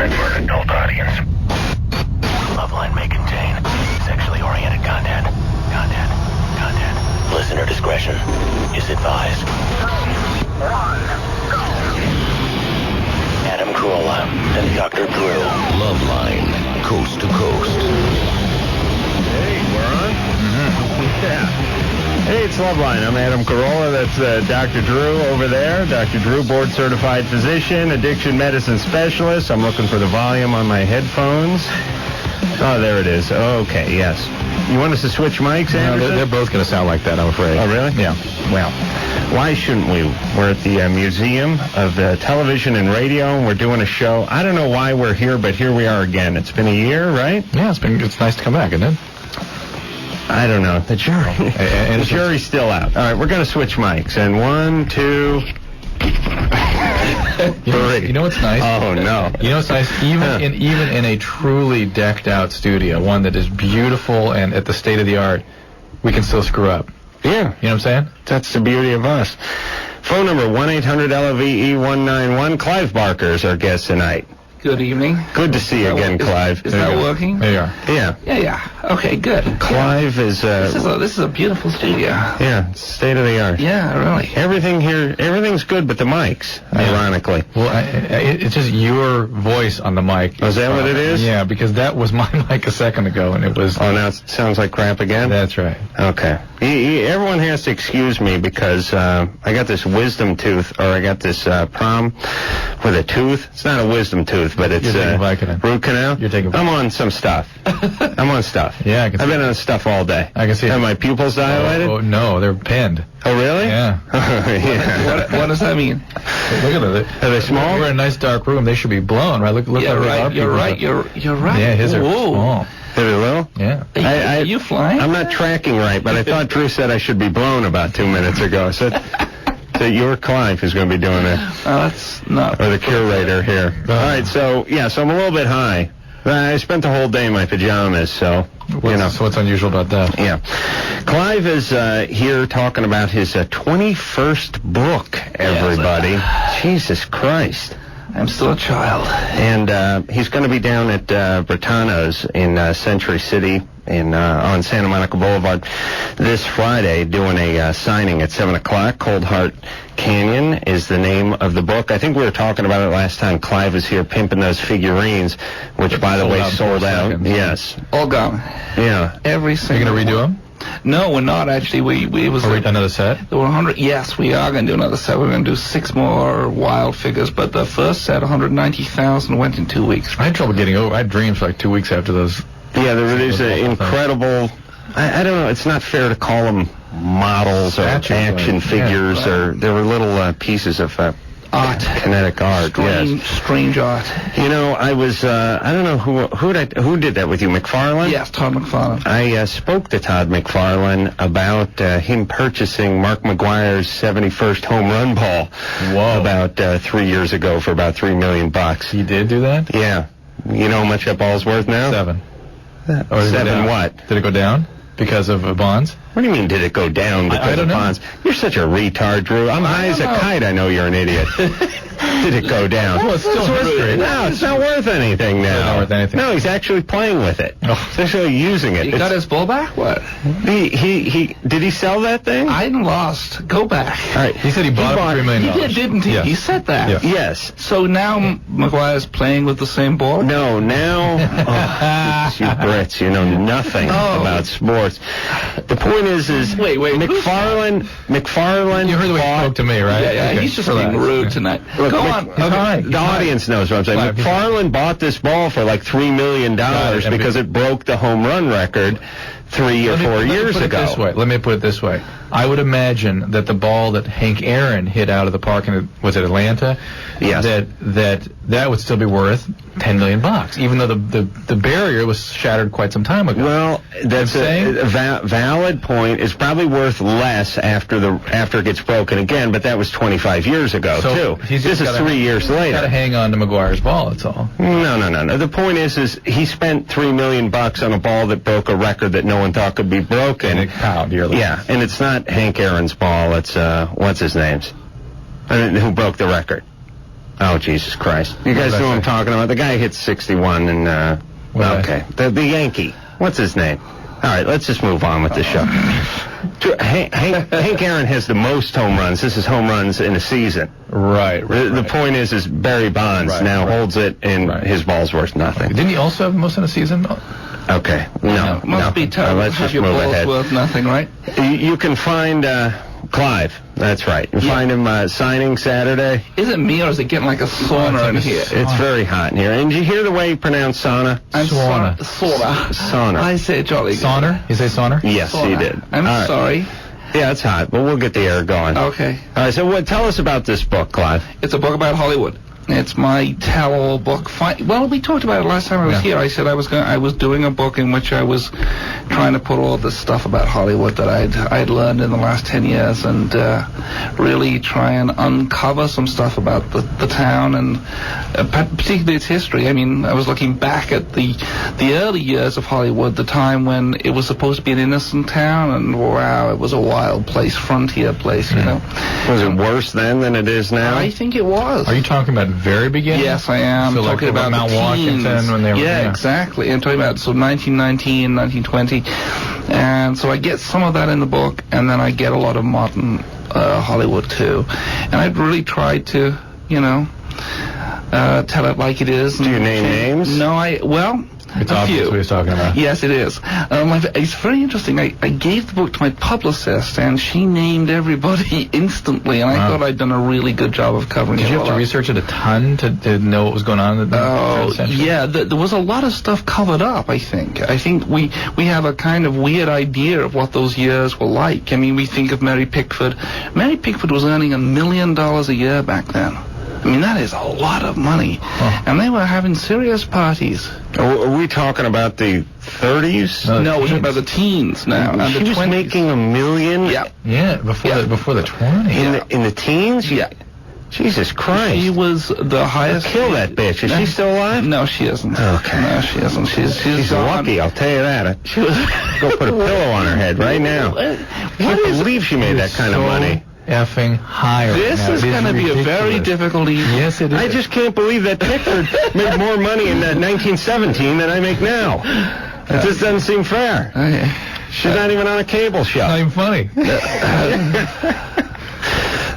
meant for an adult audience. Loveline may contain sexually oriented content. Listener discretion is advised. 2, 1, go. Adam Carolla and Dr. Drew. Loveline, coast to coast. Hey, we're on? Mm-hmm. Yeah. Hey, it's Loveline. I'm Adam Carolla. That's Dr. Drew over there. Dr. Drew, board-certified physician, addiction medicine specialist. I'm looking for the volume on my headphones. Oh, there it is. Okay, yes. You want us to switch mics, Anderson? No, they're both going to sound like that, I'm afraid. Oh, really? Yeah. Well, why shouldn't we? We're at the Museum of Television and Radio, and we're doing a show. I don't know why we're here, but here we are again. It's been a year, right? Yeah, it's nice to come back, isn't it? I don't know. The jury. The jury's still out. All right, we're going to switch mics. And 1, 2... You know what's nice? Oh, no. You know what's nice? Even in a truly decked out studio, one that is beautiful and at the state of the art, we can still screw up. Yeah. You know what I'm saying? That's the beauty of us. Phone number 1-800-LOVE-191. Clive Barker is our guest tonight. Good evening. Good to see you again, Clive. Is that working? There you are. Yeah. Yeah. Okay, good. Clive is... This is a beautiful studio. Yeah, state of the art. Yeah, really. Everything here, everything's good but the mics, ironically. Well, it's just your voice on the mic. Oh, is that what it is? Yeah, because that was my mic a second ago, and it was... Oh, now it sounds like crap again? That's right. Okay. Everyone has to excuse me because I got this wisdom tooth, or I got this problem with a tooth. It's not a wisdom tooth, but it's root canal. You're taking I'm on some stuff. I'm on stuff. Yeah, I can see I've been on stuff all day. I can see Have it. my pupils dilated? Oh, no, they're pinned. Oh, really? Yeah. Yeah. What does that mean? Look at it. Are they small? We're in a nice dark room. They should be blown, right? Look Yeah, like right. You're right. You're right. Yeah, his are Whoa. small. Are they little? Yeah. Are you flying? I'm not tracking right, but I thought Drew said I should be blown about 2 minutes ago. So your Clive who's going to be doing it. That's not... Or the curator here. All right, so I'm a little bit high. I spent the whole day in my pajamas, so, So what's unusual about that? Yeah. Clive is here talking about his 21st book, everybody. Yes. Jesus Christ. I'm still a child. And he's going to be down at Bertano's in Century City on Santa Monica Boulevard this Friday doing a signing at 7 o'clock. Cold Heart Canyon is the name of the book. I think we were talking about it last time. Clive was here pimping those figurines, which, by the way, sold out. Yes. All gone. Yeah. Every single You're going to redo them? No, we're not, actually. It was another set? There were 100. Yes, we are going to do another set. We're going to do 6 more wild figures, but the first set, 190,000, went in 2 weeks. I had trouble getting over. I had dreams for like 2 weeks after those. Yeah, there's an incredible... I don't know. It's not fair to call them models or action figures, or there were little pieces of art, kinetic art. Strange art. You know, I was I don't know who did that with you, McFarlane? Yes, Todd McFarlane. I spoke to Todd McFarlane about him purchasing Mark McGwire's 71st home run ball. Whoa. About 3 years ago for about $3 million. You did do that? Yeah. You know how much that ball's worth now? 7. Or 7 what? Did it go down because of bonds? What do you mean, did it go down because of bonds? You're such a retard, Drew. I'm high as a kite. I know you're an idiot. Did it go down? Well, it's still history. No, it's not worth anything now. It's not worth anything. No, he's actually playing with it. Oh. He's actually using it. He got his ball back? What? He did he sell that thing? I lost. Go back. All right. He said he bought it for $3 million. He did, didn't he? Yes. He said that. Yes. Yes. So now McGuire's playing with the same ball? No, now you Brits, you know nothing about sports. The point is wait, McFarlane. You heard the way he spoke to me, right? Yeah, Okay. he's just being rude tonight. Look, Go on. The audience knows what I'm saying. McFarlane bought this ball for like $3 million because it broke the home run record 3 or 4 years ago. Let me put it this way. I would imagine that the ball that Hank Aaron hit out of the park in, was it Atlanta? Yes. That would still be worth $10 million, even though the barrier was shattered quite some time ago. Well, that's a valid point. It's probably worth less after it gets broken again, but that was 25 years ago too. This is 3 years later. Got to hang on to McGuire's ball. That's all. No. The point is he spent $3 million on a ball that broke a record that no one thought could be broken. And a pound yearly. Yeah, and it's not Hank Aaron's ball. It's what's his name's? Who broke the record? Oh, Jesus Christ. You guys know what I'm talking about? The guy hits 61 and, okay. The Yankee. What's his name? All right, let's just move on with this show. Hank Aaron has the most home runs. This is home runs in a season. Right. The point is Barry Bonds now holds it, and his ball's worth nothing. Didn't he also have most in a season? Okay. No. Must be terrible. Let's just your move ball's ahead. worth nothing, right? You can find Clive. That's right. You find him signing Saturday. Is it me or is it getting like a sauna in here? It's very hot in here. And did you hear the way he pronounced sauna? Sauna. Sauna. I say jolly good. Sauner? You say sauner? Yes, Sauna. he did. I'm sorry. Yeah, it's hot, but we'll get the air going. Okay. All right, so tell us about this book, Clive. It's a book about Hollywood. It's my tell-all book. Well, we talked about it last time I was here. I said I was doing a book in which I was trying to put all this stuff about Hollywood that I'd learned in the last 10 years and really try and uncover some stuff about the town and particularly its history. I mean, I was looking back at the early years of Hollywood, the time when it was supposed to be an innocent town, and wow, it was a wild place, frontier place, you know. Was it worse then than it is now? I think it was. Are you talking about very beginning? Yes, I am. So talking about Mount the teens. Washington when they were... Yeah, exactly. And talking about 1919, 1920. And so I get some of that in the book, and then I get a lot of modern Hollywood, too. And I've really tried to, tell it like it is. Do you name names? No, It's a obvious few. what he's talking about. Yes, it is. It's very interesting. I gave the book to my publicist, and she named everybody instantly, and I thought I'd done a really good job of covering it. Did you have to research it a ton to know what was going on in the third century? Yeah, there was a lot of stuff covered up, I think. I think we have a kind of weird idea of what those years were like. I mean, we think of Mary Pickford. Mary Pickford was earning $1 million a year back then. I mean, that is a lot of money. And they were having serious parties. Are we talking about the 30s? No, we're talking about the teens now. And She the was 20s. making $1 million? Yeah, before the 20s. In the teens? Yeah. Jesus Christ. She was the highest... Kill that bitch. Is she still alive? No, she isn't. Okay. No, she isn't. She's lucky, I'll tell you that. She was... Go put a pillow on her head right now. I can't believe she made that kind of money. Effing higher. This is going to be a very difficult evening. Yes, it is. I just can't believe that Pickford made more money in 1917 than I make now. It just doesn't seem fair. She's not even on a cable show. Not even funny.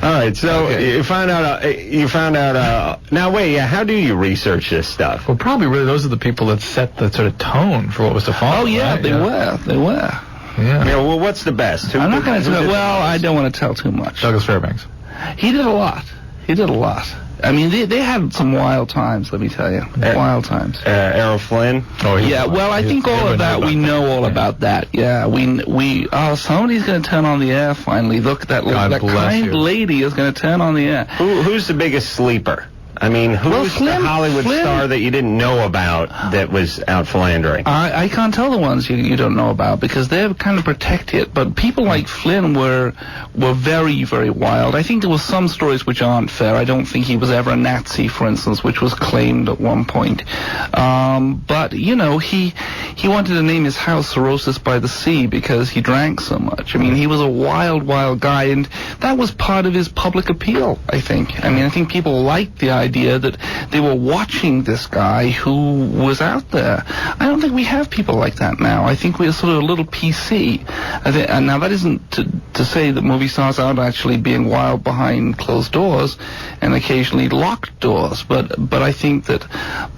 All right, so you found out. Now wait, how do you research this stuff? Well, probably really those are the people that set the sort of tone for what was to follow. Oh yeah, right? They were. Yeah. Well, what's the best? I'm not going to tell. Well, I don't want to tell too much. Douglas Fairbanks. He did a lot. I mean, they had some wild times, let me tell you. Wild times. Errol Flynn? Oh, yeah, well, I think all of that, we know all about that. Yeah, somebody's going to turn on the air finally. Look, that kind lady is going to turn on the air. Who's the biggest sleeper? I mean, who's the Hollywood star that you didn't know about that was out philandering? I can't tell the ones you don't know about because they're kind of protected. But people like Flynn were very, very wild. I think there were some stories which aren't fair. I don't think he was ever a Nazi, for instance, which was claimed at one point. But, he wanted to name his house Cirrhosis by the Sea because he drank so much. I mean, he was a wild, wild guy, and that was part of his public appeal, I think. I mean, I think people liked the idea that they were watching this guy who was out there. I don't think we have people like that now. I think we're sort of a little PC. And now that isn't to say that movie stars aren't actually being wild behind closed doors and occasionally locked doors, but I think that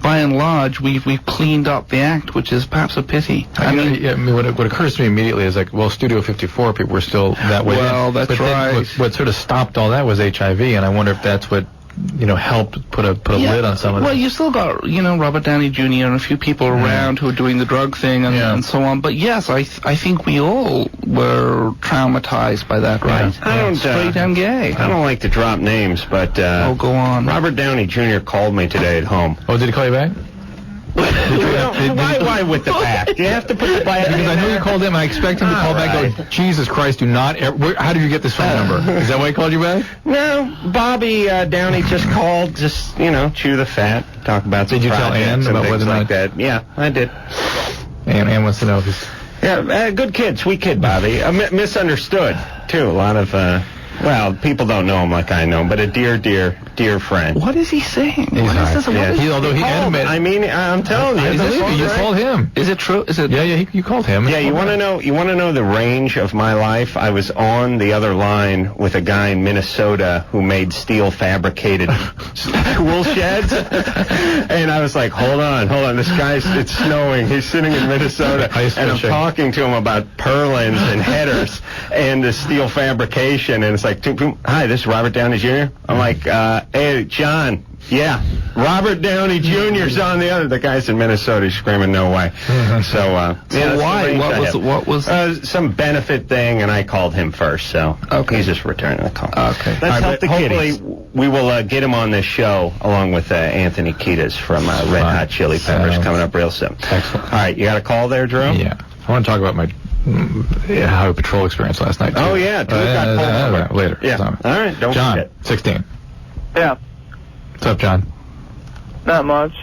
by and large we've cleaned up the act, which is perhaps a pity. I mean, what occurs to me immediately is like, well, Studio 54 people were still that way. Well, that's right. What sort of stopped all that was HIV, and I wonder if that's what helped put a lid on some of that. Well, you still got, Robert Downey Jr. and a few people around who are doing the drug thing and so on. But yes, I think we all were traumatized by that, right? Straight and gay. I don't like to drop names, but go on. Robert Downey Jr. called me today at home. Oh, did he call you back? Why with the back? You have to put the back. Because I know you called him. I expect him to call back and go, Jesus Christ, do not how did you get this phone number? Is that why he called you back? No, Bobby Downey just called, chew the fat, talk about Did you tell Ann about whether or not that? Yeah, I did. Ann wants to know if he's... Yeah, good kid, sweet kid, Bobby. Misunderstood, too. A lot of Well, people don't know him like I know him, but a dear friend. What is he saying? He's What not. is this? Yeah, although he admitted. I mean, I'm telling you. I believe you. You called him. Is it true? Is it? Yeah, you called him. Yeah, you want to know the range of my life? I was on the other line with a guy in Minnesota who made steel fabricated tool sheds, and I was like, hold on, it's snowing. He's sitting in Minnesota, and I'm talking to him about purlins and headers and the steel fabrication, and it's like, hi, this is Robert Downey Jr. I'm like, hey, John. Yeah, Robert Downey Jr.'s on the other. The guy's in Minnesota. He's screaming, no way. So why? What was? Some benefit thing, and I called him first. So he's just returning the call. Okay. Let's help the kiddies. Hopefully, we will get him on this show along with Anthony Kiedis from Red Hot Chili Peppers coming up real soon. Excellent. All right, you got a call there, Drew? Yeah. I want to talk about my highway patrol experience last night, too. Oh, yeah. Drew got pulled over. Later. Yeah. All right, don't John, forget. 16. Yeah. What's up, John? Not much.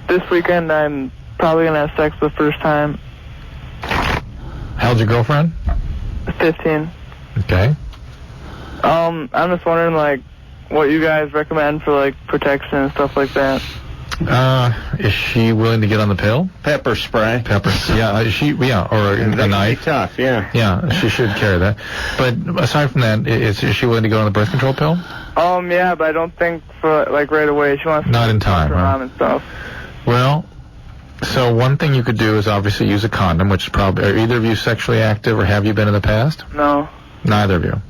This weekend I'm probably gonna have sex for the first time. How old's your girlfriend? 15. Okay. I'm just wondering, like, what you guys recommend for, like, protection and stuff like that. Is she willing to get on the pill? Pepper spray. Yeah, or a knife. Tough, yeah. Yeah, she should carry that. But aside from that, is she willing to go on the birth control pill? Yeah, but I don't think for, like, right away. She wants to not in time, her mom and stuff. Well, so one thing you could do is obviously use a condom, which is probably, are either of you sexually active, or have you been in the past? No. Neither of you?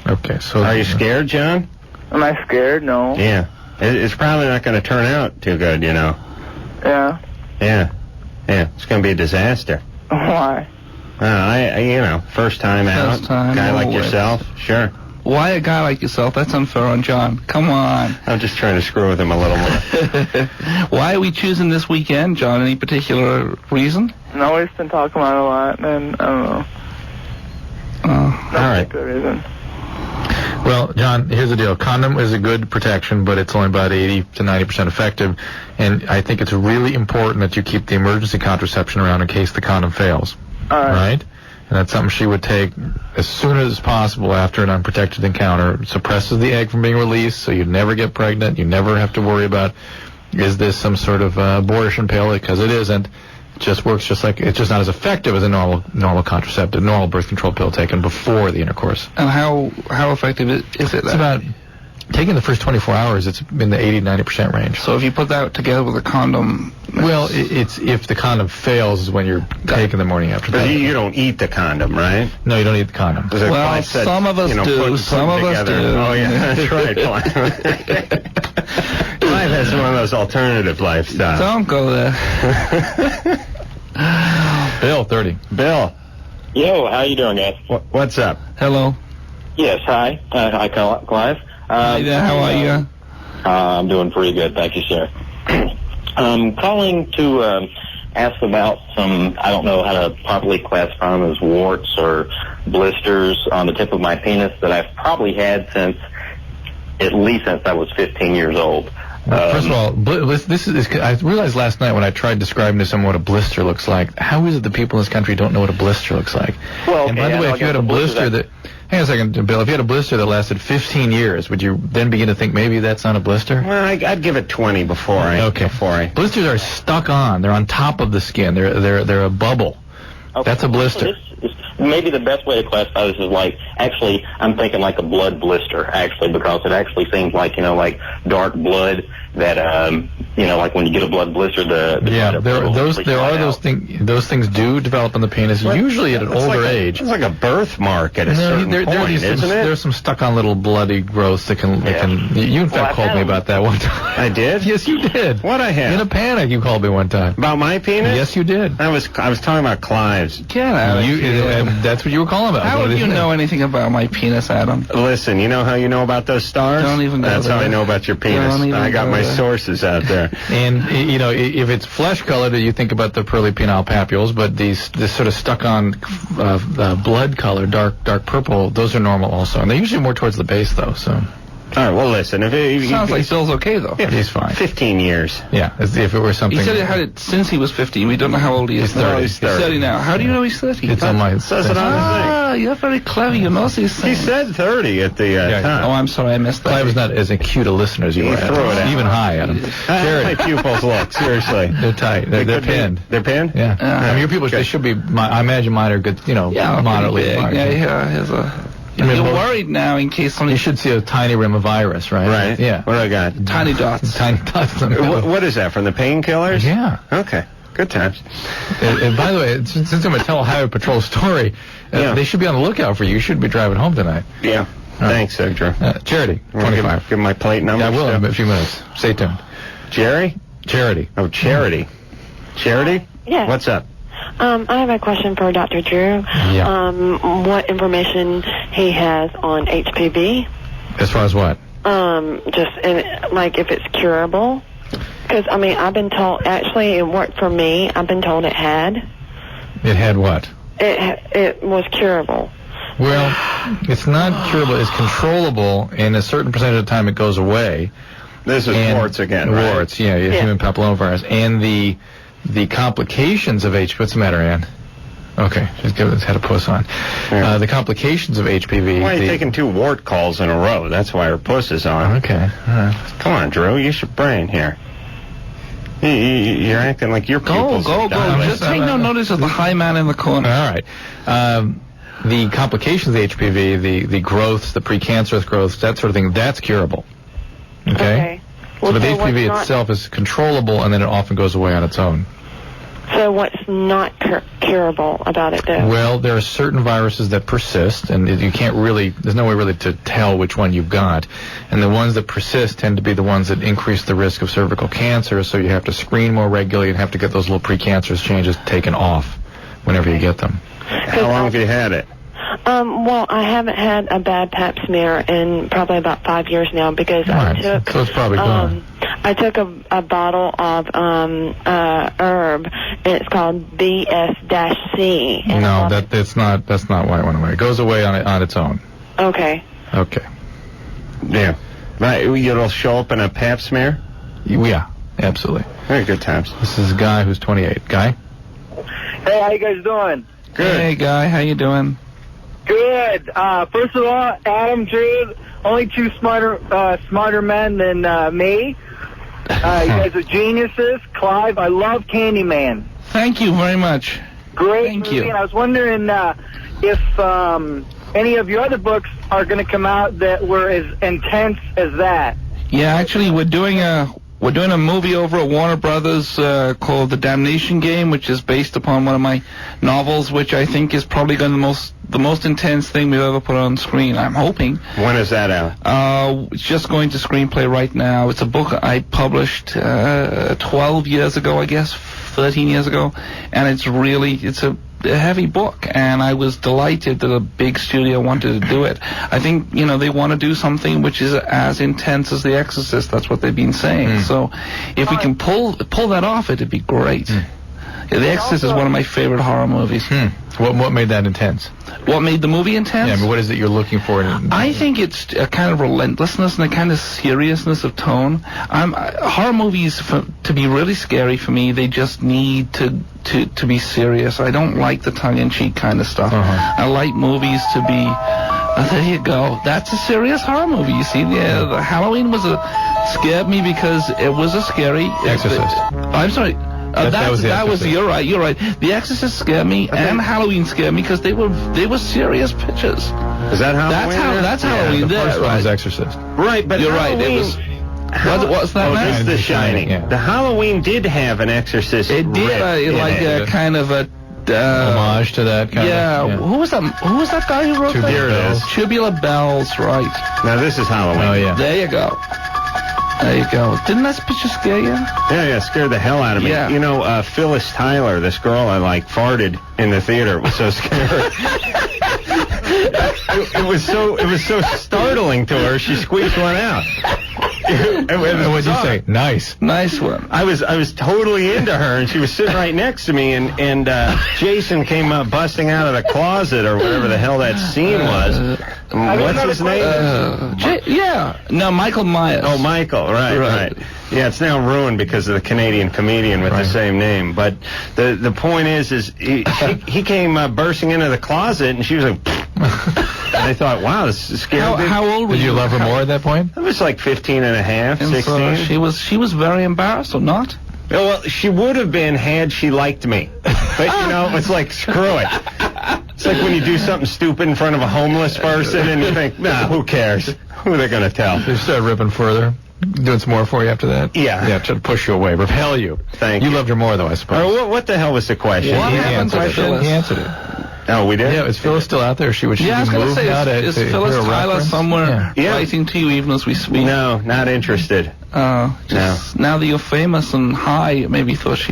Okay, so... Are you scared, John? Am I scared? No. Yeah. It's probably not going to turn out too good, you know. Yeah. Yeah. It's going to be a disaster. Why? First time out, guy like yourself, sure. Why a guy like yourself? That's unfair on John. Come on. I'm just trying to screw with him a little more. Why are we choosing this weekend, John? Any particular reason? No, we've been talking about it a lot, and I don't know. All right. Good reason. Well, John, here's the deal. Condom is a good protection, but it's only about 80 to 90% effective. And I think it's really important that you keep the emergency contraception around in case the condom fails. All right. And that's something she would take as soon as possible after an unprotected encounter. It suppresses the egg from being released, so you never get pregnant. You never have to worry about, is this some sort of abortion pill? Because it isn't. It just works just like, it's just not as effective as a normal contraceptive, normal birth control pill taken before the intercourse. And how effective is it? It's about, taking the first 24 hours, it's in the 80-90% range. So if you put that together with a condom... Well, it's if the condom fails is when you're taking the morning after. But you don't eat the condom, right? No, you don't eat the condom. Well, some of us do. Some of us do. Oh, yeah, that's right. Clive has one of those alternative lifestyles. Don't go there. Bill, 30. Bill. Yo, how you doing, guys? What's up? Hello. Yes, hi. Hi, Clive. Hi there, how are you? I'm doing pretty good, thank you, sir. I'm calling to ask about some, I don't know how to properly classify them as warts or blisters on the tip of my penis that I've probably had at least since I was 15 years old. First of all, this is. I realized last night when I tried describing to someone what a blister looks like. How is it that people in this country don't know what a blister looks like? Well, and by the way, if you had a blister that... Hang on a second, Bill. If you had a blister that lasted 15 years, would you then begin to think maybe that's not a blister? Well, I'd give it 20 before I... Blisters are stuck on. They're on top of the skin. They're a bubble. Okay. That's a blister. Maybe the best way to classify this is like, actually, I'm thinking like a blood blister, actually, because it actually seems like, like dark blood that, like when you get a blood blister, those things do develop in the penis, usually at an older age. It's like a birthmark at a certain point, isn't it? There's some stuck on little bloody growths that can, you in fact called me about that one time. I did? Yes, you did. What I had? In a panic, you called me one time. About my penis? Yes, you did. I was talking about Clive's. Get out of here. That's what you were calling about. How would you know anything about my penis, Adam? Listen, you know how you know about those stars? Don't even go That's there. how I know about your penis. I got my sources out there. And, if it's flesh-colored, you think about the pearly penile papules, but this sort of stuck-on blood color, dark purple, those are normal also. And they're usually more towards the base, though, so... All right, well, listen. If Sounds like Bill's okay, though. Yeah, he's fine. 15 years. Yeah, as if it were something. He said he had it since he was 15. We don't know how old he is. He's 30. He's 30. 30 now. How do you know he's 30? It's on my. Says it on the You're very clever. You know these thing. He things. said 30 at the time. Oh, I'm sorry. I missed that. Clive was not as acute a listener as you were. threw it out. Even high, Adam. My pupils look, seriously. They're tight. They're pinned. They're pinned? Yeah. I mean, your pupils, they should be, I imagine mine are good, moderately big. large. You're worried now in case something. You should see a tiny rim of iris, right? Right. Yeah. What do I got? Tiny dots. Tiny dots. What is that, from the painkillers? Yeah. Okay. Good times. And by the way, since I'm going to tell a Highway Patrol story, they should be on the lookout for you. You should be driving home tonight. Yeah. Thanks, Drew. Charity, 25. Give my plate number. Yeah, I will in a few minutes. Stay tuned. Jerry? Charity. Oh, Charity. Charity? Yeah. What's up? I have a question for Dr. Drew. Yeah. What information he has on HPV? As far as what? Like if it's curable. Because, I mean, I've been told, actually, it worked for me. I've been told it had. It had what? It was curable. Well, it's not curable. It's controllable, and a certain percentage of the time it goes away. This is warts again, right? Warts, human papillomavirus. And the complications of HPV... What's the matter, Ann? Okay, she's had a puss on. Yeah. The complications of HPV... Why are you taking 2 wart calls in a row? That's why her puss is on. Okay, all right. Come on, Drew. Use your brain here. You're acting like your pupils Go. Just take no notice of the high man in the corner. All right. The complications of HPV, the growths, the precancerous growths, that sort of thing, that's curable. Okay? Well, so the HPV itself is controllable, and then it often goes away on its own. So what's not curable about it, though? Well, there are certain viruses that persist, and you can't really, there's no way really to tell which one you've got. And the ones that persist tend to be the ones that increase the risk of cervical cancer, so you have to screen more regularly and have to get those little precancerous changes taken off whenever you get them. How long have you had it? Well, I haven't had a bad pap smear in probably about 5 years now because I took... So it's probably gone. I took a bottle of herb, and it's called BS-C. No, that's not why it went away. It goes away on its own. Okay. Okay. Yeah. Right, it'll show up in a pap smear? Yeah, absolutely. Very good times. This is a guy who's 28. Guy? Hey, how you guys doing? Good. Hey, Guy, how you doing? Good. First of all, Adam, Drew, only 2 smarter men than me. You guys are geniuses. Clive, I love Candyman. Thank you very much. Great Thank movie. you. And I was wondering if any of your other books are going to come out that were as intense as that. Yeah, actually, we're doing a movie over at Warner Brothers called The Damnation Game, which is based upon one of my novels, which I think is probably going to the most intense thing we've ever put on screen. I'm hoping. When is that out? It's just going to screenplay right now. It's a book I published 12 years ago, I guess, 13 years ago, and it's a heavy book, and I was delighted that a big studio wanted to do it. I think, they want to do something which is as intense as The Exorcist. That's what they've been saying. So if we can pull that off, it'd be great. The Exorcist is one of my favorite horror movies. What made that intense? What made the movie intense? Yeah, I mean, what is it you're looking for? I think it's a kind of relentlessness and a kind of seriousness of tone. Horror movies, to be really scary for me, they just need to be serious. I don't like the tongue-in-cheek kind of stuff. I like movies to be... there you go. That's a serious horror movie. You see, the Halloween scared me because it was a scary... Exorcist. I'm sorry. That was you're right. The Exorcist scared me, and Halloween scared me because they were serious pictures. Is that Halloween? That's Halloween. The first right. one was Exorcist. Right, but You're Halloween, right. What's that? That's man? The Shining. Yeah. The Halloween did have an Exorcist. It did, a kind of a homage to that kind of. Who was that guy who wrote Tubular that? Bells. Tubular Bells, right. Now this is Halloween. Oh, yeah. There you go. Didn't that picture scare you? Yeah, scared the hell out of me. Yeah. Phyllis Tyler, this girl I like, farted in the theater. It was so scary. it was so startling to her. She squeezed one out. What'd you say? Nice. Nice one. I was totally into her, and she was sitting right next to me, and Jason came up busting out of the closet or whatever the hell that scene was. What's his name? No, Michael Myers. Oh, Michael, right. Yeah, it's now ruined because of the Canadian comedian with the same name. But the point is he came bursting into the closet, and she was like, and I thought, wow, this is scary. How old were you? Did you love her more at that point? I was like 15 and a half, 16. So she was very embarrassed, or not? Well, she would have been had she liked me. But, it's like, screw it. It's like when you do something stupid in front of a homeless person and you think, nah, who cares? Who are they going to tell? They started ripping further. Doing some more for you after that? Yeah. Yeah, trying to push you away, repel you. Thank you. You loved her more, though, I suppose. Or what the hell was the question? What He happened to answered it. Phyllis? He answered it. Oh, we did? Yeah, is Phyllis still out there? She would I was going to say, is Phyllis Tyler somewhere Yeah. writing to you even as we speak? No, not interested. Now that you're famous and high, maybe thought she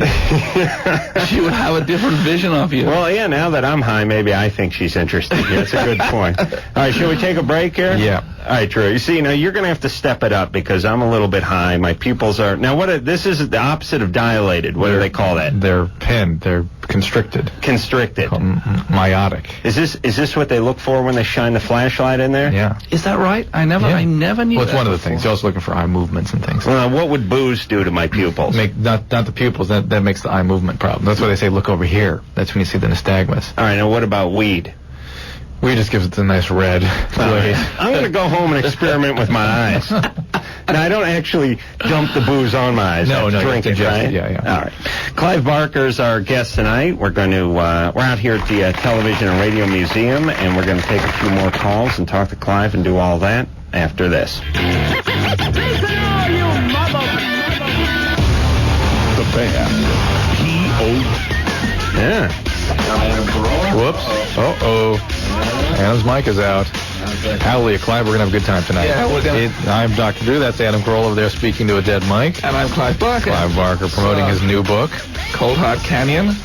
would have a different vision of you. Well, yeah, now that I'm high, maybe I think she's interested. Yeah, that's a good point. All right, shall we take a break here? Yeah. All right, Drew. You see, now you're going to have to step it up because I'm a little bit high. My pupils are... Now, this is the opposite of dilated. What do they call that? They're pinned. They're constricted. Constricted. Myotic. Is this what they look for when they shine the flashlight in there? Yeah. Is that right? I never knew Well, it's that one of the before. things. You're also looking for eye movements and things. Well, what would booze do to my pupils? Not the pupils. That makes the eye movement problem. That's why they say look over here. That's when you see the nystagmus. All right, now what about weed? We just gives it the nice red glaze. I'm going to go home and experiment with my eyes. Now, I don't actually dump the booze on my eyes. No, I no, drink you it, have to right? ingest it, yeah. All right. Clive Barker's our guest tonight. We're going to, we're out here at the Television and Radio Museum, and we're going to take a few more calls and talk to Clive and do all that after this. The band. P.O. Yeah. Whoops. Uh-oh. Adam's mic is out. Hallelujah, Clive, we're going to have a good time tonight. Yeah, we're gonna- I'm Dr. Drew. That's Adam Carolla over there speaking to a dead mic. And I'm Clive Barker. Clive Barker promoting his new book. Cold Hard Canyon.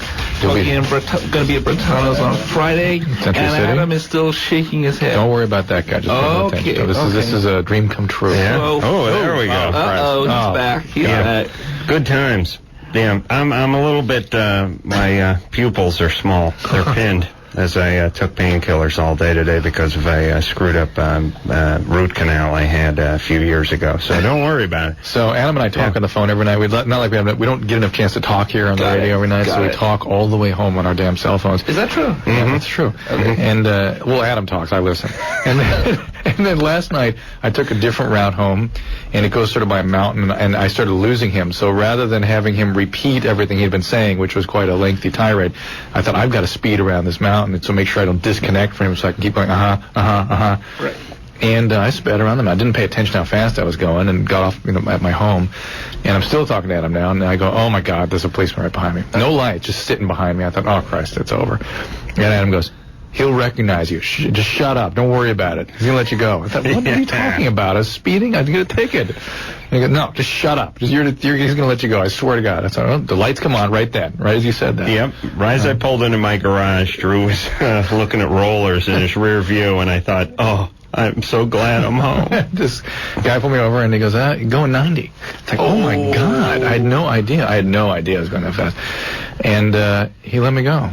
Going to be at Britannia's on Friday. Century and City. Adam is still shaking his head. Don't worry about that guy. Just pay no Okay, attention. This is a dream come true. Yeah. Oh, there we go. Uh-oh, he's Oh, back. He's yeah. back. Good times. Yeah, I'm a little bit, my pupils are small. They're pinned as I took painkillers all day today because of a screwed up root canal I had a few years ago. So don't worry about it. So Adam and I talk on the phone every night. We don't get enough chance to talk here on the radio every night, so we talk all the way home on our damn cell phones. Is that true? Yeah, that's true. Okay. And well, Adam talks, I listen. And then last night I took a different route home, and it goes sort of by a mountain, and I started losing him. So rather than having him repeat everything he'd been saying, which was quite a lengthy tirade, I thought I've got to speed around this mountain, and so make sure I don't disconnect from him, so I can keep going Right. And I sped around them. I didn't pay attention how fast I was going, and got off at my home. And I'm still talking to Adam now, and I go, oh my God, there's a policeman right behind me. No light, just sitting behind me. I thought, oh Christ, it's over. And Adam goes, he'll recognize you. Just shut up. Don't worry about it. He's going to let you go. I thought, what are you talking about? I was speeding? I didn't get a ticket. And he goes, no, just shut up. He's going to let you go. I swear to God. I thought, oh, the lights come on right then, right as you said that. Yep. Right as I pulled into my garage, Drew was looking at rollers in his rear view, and I thought, oh, I'm so glad I'm home. This guy pulled me over, and he goes, you're going 90. It's like, oh my God. I had no idea. I was going that fast. And he let me go.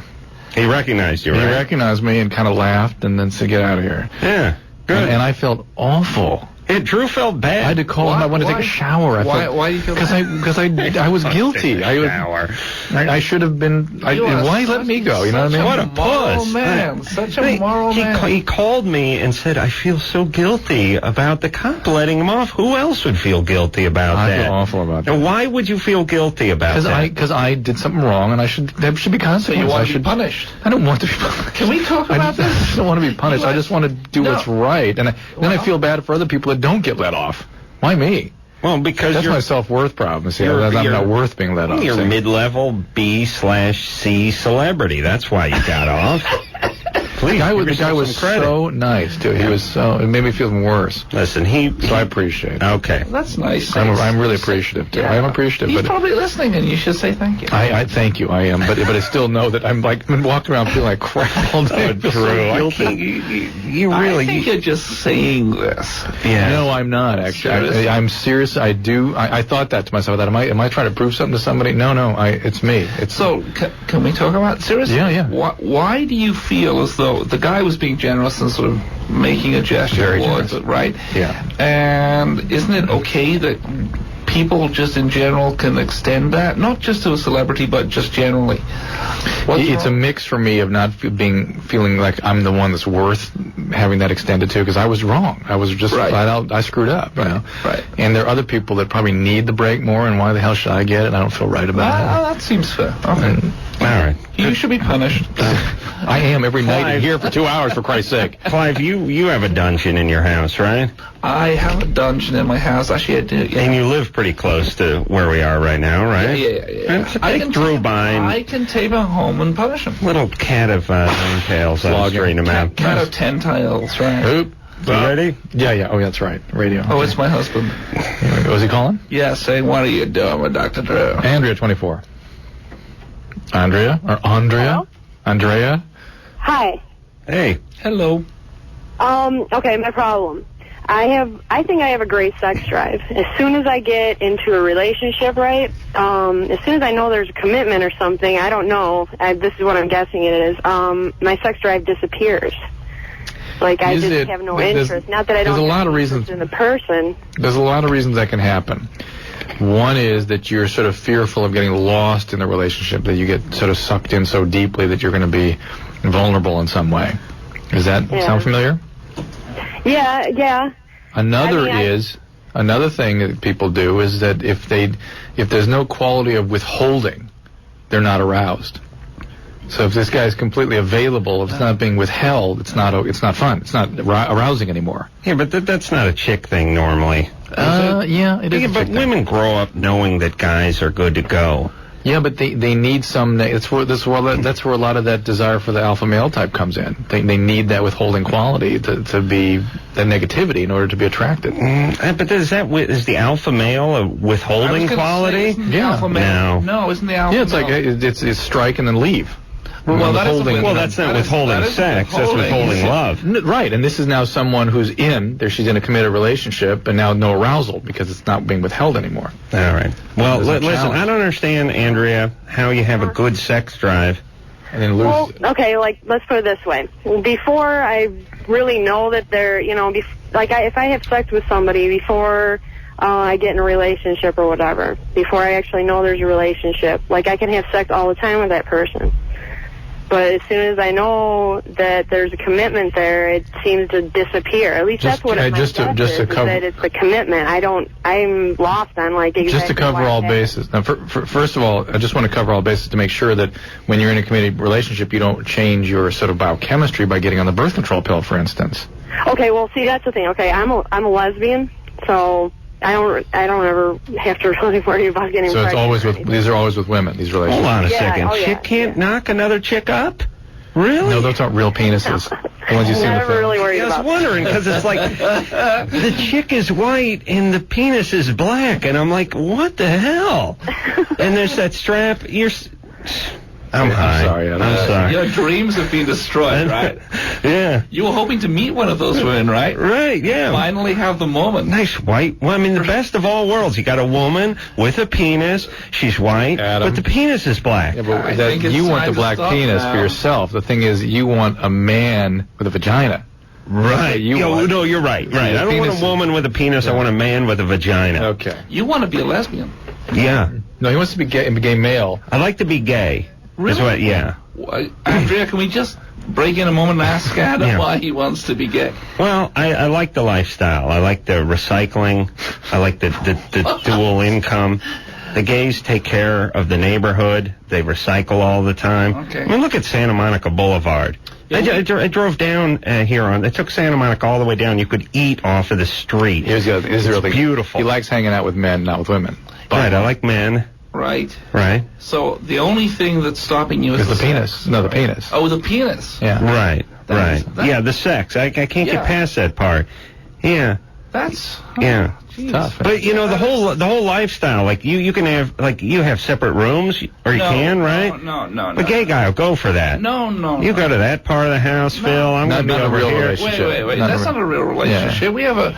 He recognized you, right? He recognized me and kind of laughed and then said, get out of here. Yeah, good. And I felt awful. Drew felt bad. I had to call him. I wanted to take a shower. Why do you feel bad? Because I was guilty. I should have been. Why let me go? You know what I mean? What a puss. Man, such a moral man. He called me and said, I feel so guilty about the cop letting him off. Who else would feel guilty about that? I feel awful about that. Now, why would you feel guilty about that? Because I did something wrong, and there should be consequences. So you want to be punished? I don't want to be punished. Can we talk about this? I don't want to be punished. I just want to do what's right. And then I feel bad for other people that don't get let off. Why me? Well, because that's my self-worth problem. See, I'm not worth being let off. You're mid-level B/C celebrity. That's why you got off. Please, the guy was so nice too. He was so. It made me feel even worse. Listen, so I appreciate it. Okay. That's nice. I'm really appreciative too. I am appreciative. He's but probably listening, and you should say thank you. I thank you. I am, but I still know that I'm walking around feeling like crap all day. True. You really. I think you're just saying this. Yeah. No, I'm not actually. I'm serious. I do. I thought that to myself. That am I trying to prove something to somebody? No. It's me. So can we talk about seriously? Yeah. Why do you feel as though the guy was being generous and sort of making a gesture towards it, right? Yeah. And isn't it okay that people just in general can extend that, not just to a celebrity, but just generally? It's a mix for me of not feeling like I'm the one that's worth having that extended to, because I was wrong. I was just flat out, I screwed up, you know? Right. And there are other people that probably need the break more, and why the hell should I get it? I don't feel right about it. That seems fair. Okay. All right. You should be punished. I am every night in here for 2 hours, for Christ's sake. Clive, you have a dungeon in your house, right? I have a dungeon in my house. Actually, I do. Yeah. And you live pretty close to where we are right now, right? Yeah. I can Drew by. I can take him home and punish him. Little cat of nine tails. I'll straighten him out. Cat of 10 tails, right? Oop. You ready? Yeah. Oh, that's right. Radio. Oh, it's my husband. Was he calling? Yeah, saying, what are you doing with Dr. Drew? Andrea, 24. Andrea? Or Andrea? Hello? Andrea? Hi. Hey. Hello. Okay, my problem. I think I have a great sex drive. As soon as I get into a relationship, right, as soon as I know there's a commitment or something, I don't know, this is what I'm guessing it is, my sex drive disappears. Like, I just have no interest. Not that I don't have interest in the person. There's a lot of reasons that can happen. One is that you're sort of fearful of getting lost in the relationship, that you get sort of sucked in so deeply that you're going to be vulnerable in some way. Does that sound familiar? Yeah. Another thing that people do is that if there's no quality of withholding, they're not aroused. So if this guy is completely available, if it's not being withheld, it's not fun. It's not arousing anymore. Yeah, but that's not a chick thing normally. Yeah, it is. Yeah, but women grow up knowing that guys are good to go. Yeah, but they need some. That's where a lot of that desire for the alpha male type comes in. They need that withholding quality to be that negativity in order to be attracted. But is the alpha male a withholding quality? Alpha male. No, isn't the alpha? Yeah, it's like it's strike and then leave. Well, that's not withholding sex. That's withholding love. Right, and this is now someone who's she's in a committed relationship, and now no arousal because it's not being withheld anymore. All right. Well, listen, I don't understand, Andrea, how you have a good sex drive and then lose. Well, okay, let's put it this way. Before I really know that they're, if I have sex with somebody before I get in a relationship or whatever, before I actually know there's a relationship, like I can have sex all the time with that person. But as soon as I know that there's a commitment there, it seems to disappear. At least that's what it is, that it's a commitment. I'm lost on exactly just to cover all bases. Now, first of all, I just want to cover all bases to make sure that when you're in a committed relationship, you don't change your sort of biochemistry by getting on the birth control pill, for instance. Okay, well, see, that's the thing. Okay, I'm a lesbian, so I don't ever have to really worry about getting pregnant. So these are always with women, these relationships. Hold on a second. Chick can't knock another chick up? Really? No, those aren't real penises. The ones you see in the film. Really worried about. I was wondering, because it's like, the chick is white and the penis is black, and I'm like, what the hell? And there's that strap. I'm sorry. I'm sorry. Your dreams have been destroyed, right? Yeah. You were hoping to meet one of those women, right? Right, yeah. Finally have the moment. Nice white. Well, I mean, the best of all worlds. You got a woman with a penis. She's white, but the penis is black. Yeah, but you want the black penis for yourself. The thing is, you want a man with a vagina. Right. No, you're right. Right. I don't want a woman with a penis. I want a man with a vagina. Okay. You want to be a lesbian. Yeah. No, he wants to be gay male. I like to be gay. Really? Yeah. Andrea, can we just break in a moment and ask Adam why he wants to be gay? Well, I like the lifestyle. I like the recycling. I like the dual income. The gays take care of the neighborhood. They recycle all the time. Okay. I mean, look at Santa Monica Boulevard. I drove down here I took Santa Monica all the way down. You could eat off of the street. It's beautiful. He likes hanging out with men, not with women. Right, I like men. right? Right. So the only thing that's stopping you is the penis. No, the penis. Oh, the penis. Yeah. Right. That- Yeah, the sex. I can't get past that part. Yeah. That's Yeah. geez. Tough. But you know the whole lifestyle, like you can have you have separate rooms, or you can, right? No. The gay guy will go for that. No. You go to that part of the house, Phil. I'm going to be not a over real here. relationship. Wait. Not That's not a real relationship. Yeah. We have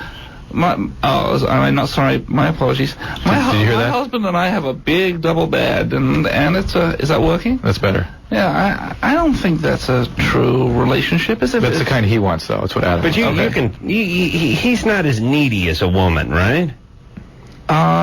I'm not sorry. My apologies. Did you hear my that? husband and I have a big double bed, and it's is that working? That's better. Yeah, I don't think that's a true relationship, is it? That's the kind he wants, though. That's what Adam But wants. you can. He's not as needy as a woman, right?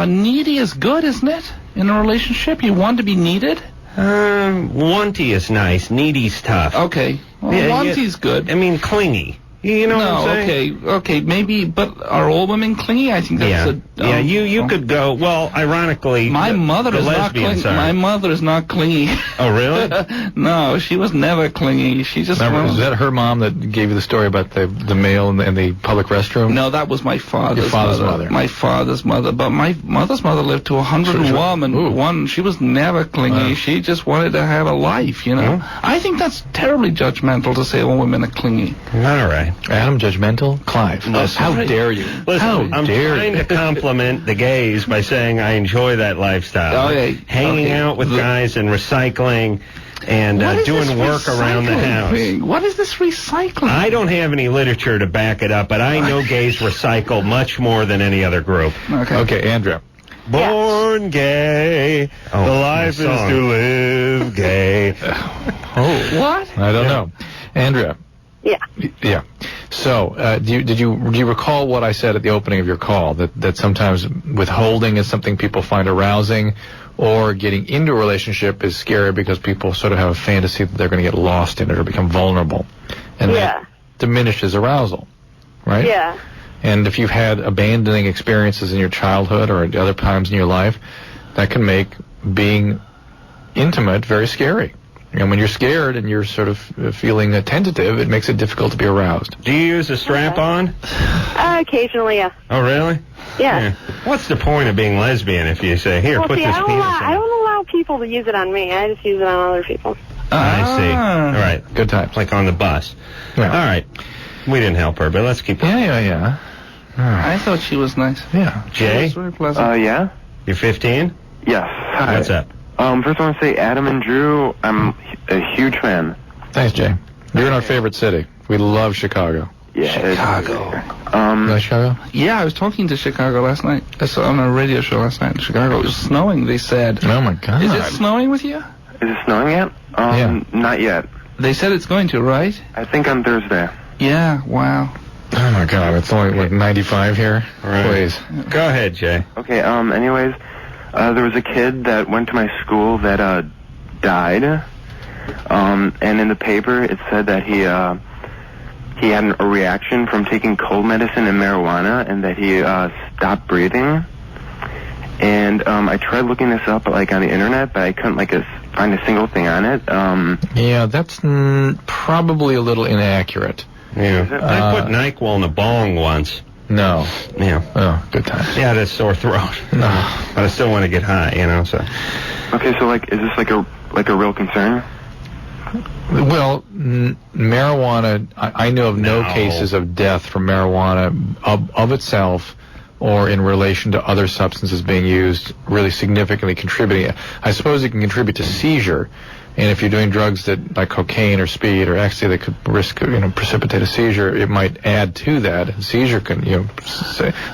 Needy is good, isn't it? In a relationship, you want to be needed. Wanty is nice. Needy's tough. Okay, well, wanty's good. I mean, clingy. You know what I'm saying? Okay, maybe, but are all women clingy? I think that's you could go. Well, ironically, my mother the is not lesbians clingy. are. My mother is not clingy. Oh, really? No, she was never clingy. She just. Remember, is that her mom that gave you the story about the male in the public restroom? No, that was my father's Your father's mother. My father's mother. But my mother's mother lived to 101 and one. She was never clingy. Wow. She just wanted to have a life, you know. I think that's terribly judgmental to say all women are clingy. All right. Adam judgmental? Clive. How dare you? Listen, I'm trying to compliment the gays by saying I enjoy that lifestyle. Hanging out with guys and recycling and doing work around the house. What is this recycling? I don't have any literature to back it up, but I know gays recycle much more than any other group. Okay, Andrea. Born gay, the life is to live gay. What? I don't know. Andrea. Yeah. So, did you recall what I said at the opening of your call, that sometimes withholding is something people find arousing, or getting into a relationship is scary because people sort of have a fantasy that they're going to get lost in it or become vulnerable, and that diminishes arousal, right? Yeah. And if you've had abandoning experiences in your childhood or at other times in your life, that can make being intimate very scary. And when you're scared and you're sort of feeling tentative, it makes it difficult to be aroused. Do you use a strap-on? Occasionally, yeah. Oh, really? Yeah. What's the point of being lesbian if you say, here, put this penis in? I don't allow people to use it on me. I just use it on other people. I see. All right. Good times. Like on the bus. Yeah. All right. We didn't help her, but let's keep going. Yeah. I thought she was nice. Yeah. Jay? She was very pleasant. Yeah? You're 15? Yes. Hi. What's up? First I want to say, Adam and Drew, I'm a huge fan. Thanks, Jay. You're in our favorite city. We love Chicago. Yeah. Chicago. You like Chicago? Yeah, I was talking to Chicago last night. I saw on a radio show last night in Chicago. It was snowing, they said. Oh, my God. Is it snowing with you? Is it snowing yet? Yeah. Not yet. They said it's going to, right? I think on Thursday. Yeah, wow. Oh, my God. It's only, 95 here? Right. Please. Go ahead, Jay. Okay, anyways, there was a kid that went to my school that, died. And in the paper it said that he had a reaction from taking cold medicine and marijuana, and that he, stopped breathing. And, I tried looking this up, on the internet, but I couldn't, find a single thing on it. Yeah, that's probably a little inaccurate. Yeah. I put NyQuil in a bong once. No. Yeah. Oh, good times. Yeah, that's sore throat. No. But I still want to get high, so. Okay, so, is this, a real concern? Well, marijuana, I know of no cases of death from marijuana of itself or in relation to other substances being used really significantly contributing. I suppose it can contribute to seizure. And if you're doing drugs that, like cocaine or speed or ecstasy, that could risk, precipitate a seizure, it might add to that. Seizure can,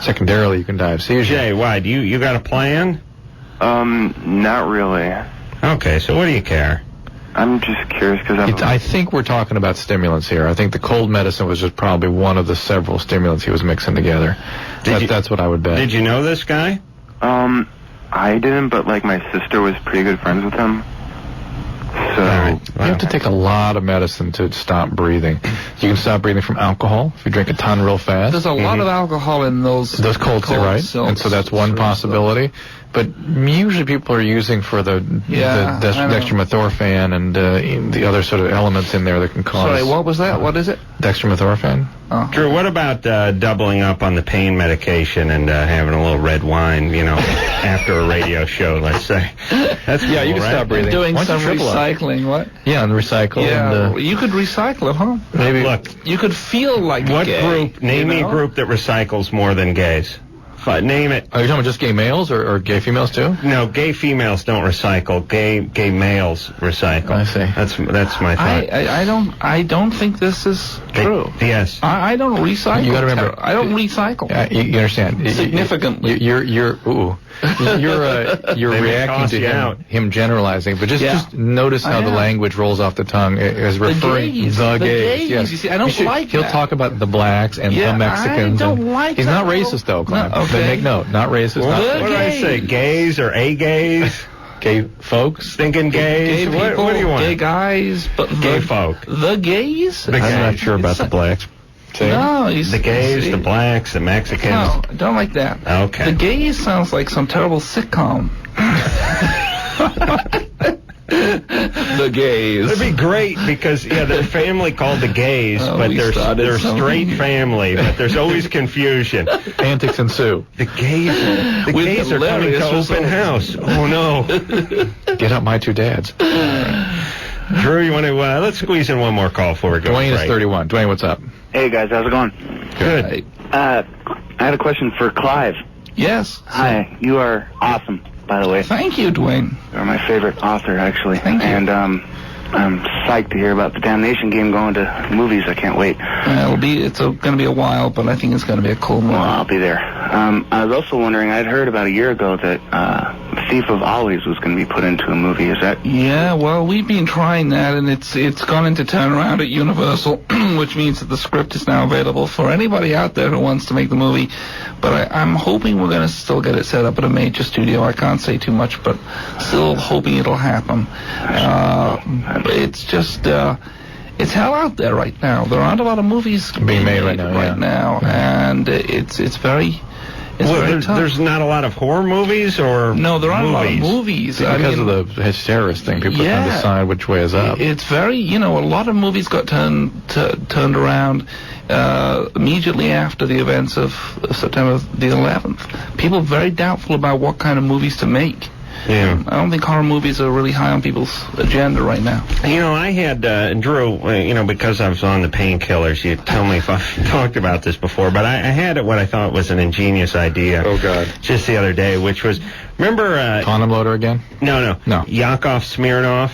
secondarily, you can die of seizure. Jay, why? Do you got a plan? Not really. Okay, so what do you care? I'm just curious because I think we're talking about stimulants here. I think the cold medicine was just probably one of the several stimulants he was mixing together. That's what I would bet. Did you know this guy? I didn't, but my sister was pretty good friends with him. So you have to take a lot of medicine to stop breathing. You can stop breathing from alcohol if you drink a ton real fast. There's a lot of alcohol in those colds, right? silks. And so that's one possibility. but usually people are using for the dextromethorphan and the other sort of elements in there that can cause... Sorry, what was that? What is it? Dextromethorphan. Oh. Drew, what about doubling up on the pain medication and having a little red wine, after a radio show, let's say? That's cool, you can right? stop breathing. Doing Why don't some you triple up? recycling, what? Yeah, and recycle. Yeah, And, you could recycle it, huh? maybe. Look, You could feel like what gay, group, name me a know? group that recycles more than gays. Name it. Are you talking about just gay males or gay females too? No, gay females don't recycle. Gay males recycle. I see. That's my thought. I don't think this is true. Yes. I don't recycle. You gotta remember- I don't recycle. You understand? Significantly. You're They may reacting toss to you out. him generalizing, but just notice how I the am. language rolls off the tongue as referring gays. the The gays. gays. Yes. You see, I don't like He'll that. talk about the blacks and Yeah, the Mexicans. I don't and like he's that. not racist though, Clive. No, okay. But make note, not racist. What, not what did I say? Gays or a-gays? gay folks. Thinking gays? Gay people, What do you want? gay guys, but Gay folk. The gays? I'm not sure about the blacks. See? No, he's The gays, the blacks, the Mexicans. No, I don't like that. Okay. The gays sounds like some terrible sitcom. The gays. It'd be great because their family called the gays, but we they're started straight something. family, but there's always confusion. Antics ensue. The gays With are coming to hilarious open house. Oh no. Get out my two dads. Drew, you want to let's squeeze in one more call before we go. Dwayne is break. 31. Dwayne, what's up? Hey guys, how's it going? Good. I had a question for Clive. Yes. Hi, you are awesome, by the way. Thank you, Dwayne. You're my favorite author, actually. Thank you. And I'm psyched to hear about the Damnation game going to movies. I can't wait. It's going to be a while, but I think it's going to be a cool movie. Well, I'll be there. I was also wondering, I'd heard about a year ago that Thief of Ollies was going to be put into a movie. Is that... Yeah, well, we've been trying that, and it's gone into turnaround at Universal, which means that the script is now available for anybody out there who wants to make the movie. But I'm hoping we're going to still get it set up at a major studio. I can't say too much, but still hoping it'll happen. It's just... it's hell out there right now. There aren't a lot of movies Being made right now, and it's very... It's very tough. There's not a lot of horror movies or No, there aren't a lot of movies. Because of the terrorist thing, people can't decide which way is up. It's very, a lot of movies got turned around immediately after the events of September the 11th. People are very doubtful about what kind of movies to make. Yeah. I don't think horror movies are really high on people's agenda right now. I had, Drew, because I was on the painkillers, you tell me if I've talked about this before, but I had what I thought was an ingenious idea. Oh, God. Just the other day, which was, remember... Condom loader again? No. Yakov Smirnoff,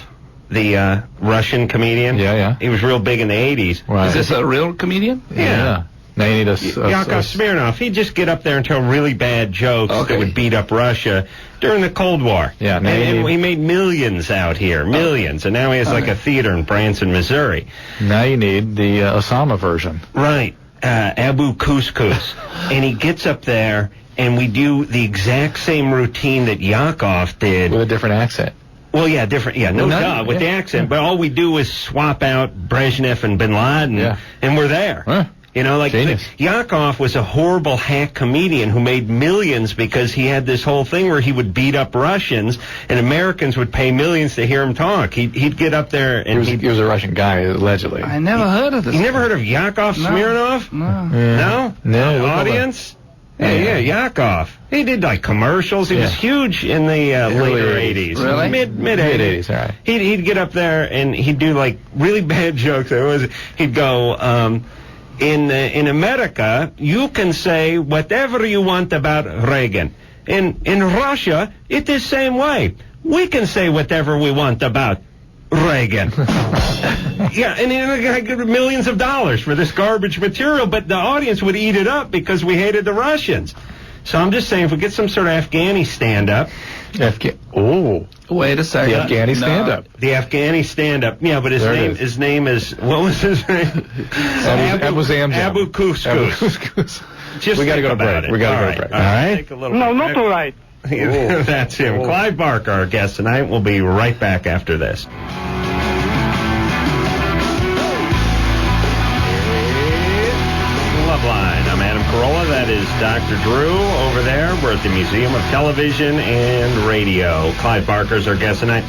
the Russian comedian. Yeah. He was real big in the 80s. Right. Is this a real comedian? Yeah. Now you need Yakov Smirnoff, he'd just get up there and tell really bad jokes that would beat up Russia during the Cold War. Yeah, and he made millions out here, millions. And now he has like a theater in Branson, Missouri. Now you need the Osama version. Right. Abu Couscous. And he gets up there, and we do the exact same routine that Yakov did. With a different accent. Well, yeah, different. Yeah, no doubt with the accent. But all we do is swap out Brezhnev and Bin Laden, and we're there. Huh. Yakov was a horrible hack comedian who made millions because he had this whole thing where he would beat up Russians, and Americans would pay millions to hear him talk. He'd get up there and he was a Russian guy, allegedly. I never heard of this. You never heard of Yakov Smirnoff? No. No? Audience? Yeah, Yakov. He did like commercials. He was huge in the later 80s. Really? Mid 80s. All right. He'd get up there and he'd do like really bad jokes. He'd go, in America, you can say whatever you want about Reagan. In Russia, it is same way. We can say whatever we want about Reagan. Yeah, and I got millions of dollars for this garbage material, but the audience would eat it up because we hated the Russians. So I'm just saying, if we get some sort of Afghani stand-up... Wait a second. The Afghani stand-up. The Afghani stand-up. Yeah, but his name is... What was his name? Abu Couscous. We got to go to break. We got to go to break. All right? Take a little break. not all right. That's him. Clive Barker, our guest tonight. We'll be right back after this. Loveline. I'm Adam Carolla. That is Dr. Drew over there. We're at the Museum of Television and Radio. Clive Barker's our guest tonight.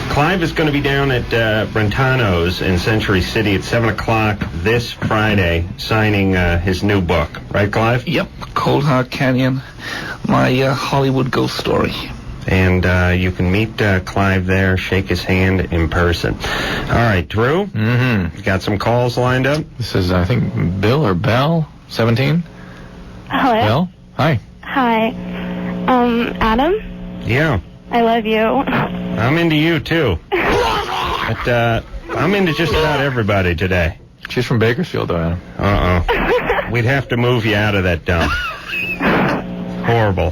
Clive is going to be down at Brentano's in Century City at 7 o'clock this Friday, signing his new book. Right, Clive? Yep, Cold Heart Canyon, my Hollywood ghost story. And you can meet Clive there, shake his hand in person. All right, Drew? Mm-hmm. Got some calls lined up? This is, I think, Bill or Bell, 17. Hello. Bell? Hi. Hi. Adam? Yeah. I love you. I'm into you, too. But I'm into just about everybody today. She's from Bakersfield, though, Adam. Uh-oh. We'd have to move you out of that dump. Horrible.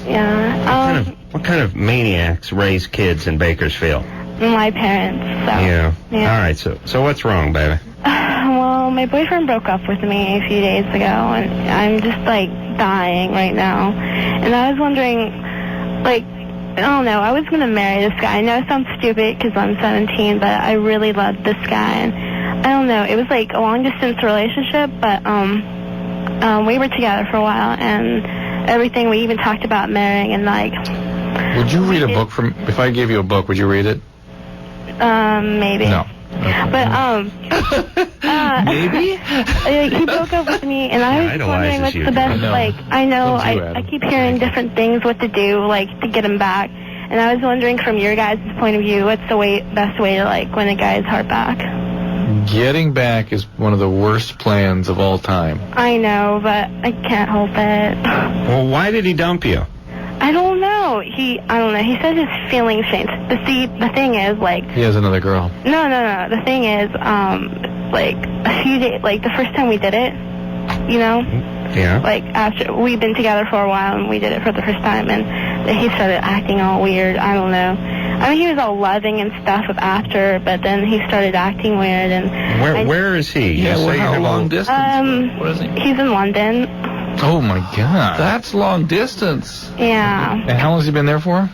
Yeah. What kind of maniacs raise kids in Bakersfield? My parents. So. Yeah. Yeah. All right, so what's wrong, baby? Well, my boyfriend broke up with me a few days ago, and I'm just, like, dying right now. And I was wondering, like, I don't know, I was going to marry this guy. I know it sounds stupid because I'm 17, but I really loved this guy. And I don't know, it was, like, a long-distance relationship, but we were together for a while, and everything, we even talked about marrying, and, like... Would you read a book from... If I gave you a book, would you read it? Maybe. No. Okay. But, Maybe? he broke up with me, and I was wondering what's the best, I know, I keep hearing different things what to do, like, to get him back, and I was wondering from your guys' point of view, what's the best way to, like, win a guy's heart back? Getting back is one of the worst plans of all time. I know, but I can't help it. Well, why did he dump you? I don't know. He said his feelings changed. But see, the thing is, like... He has another girl. No. The thing is, like, a few days, like, the first time we did it, you know? Yeah. Like, after, we've been together for a while, and we did it for the first time, and he started acting all weird. I don't know. I mean, he was all loving and stuff after, but then he started acting weird, and... Where is he? Yeah, well, how long distance? Where is he? He's in London. Oh, my God. That's long distance. Yeah. And how long has he been there for?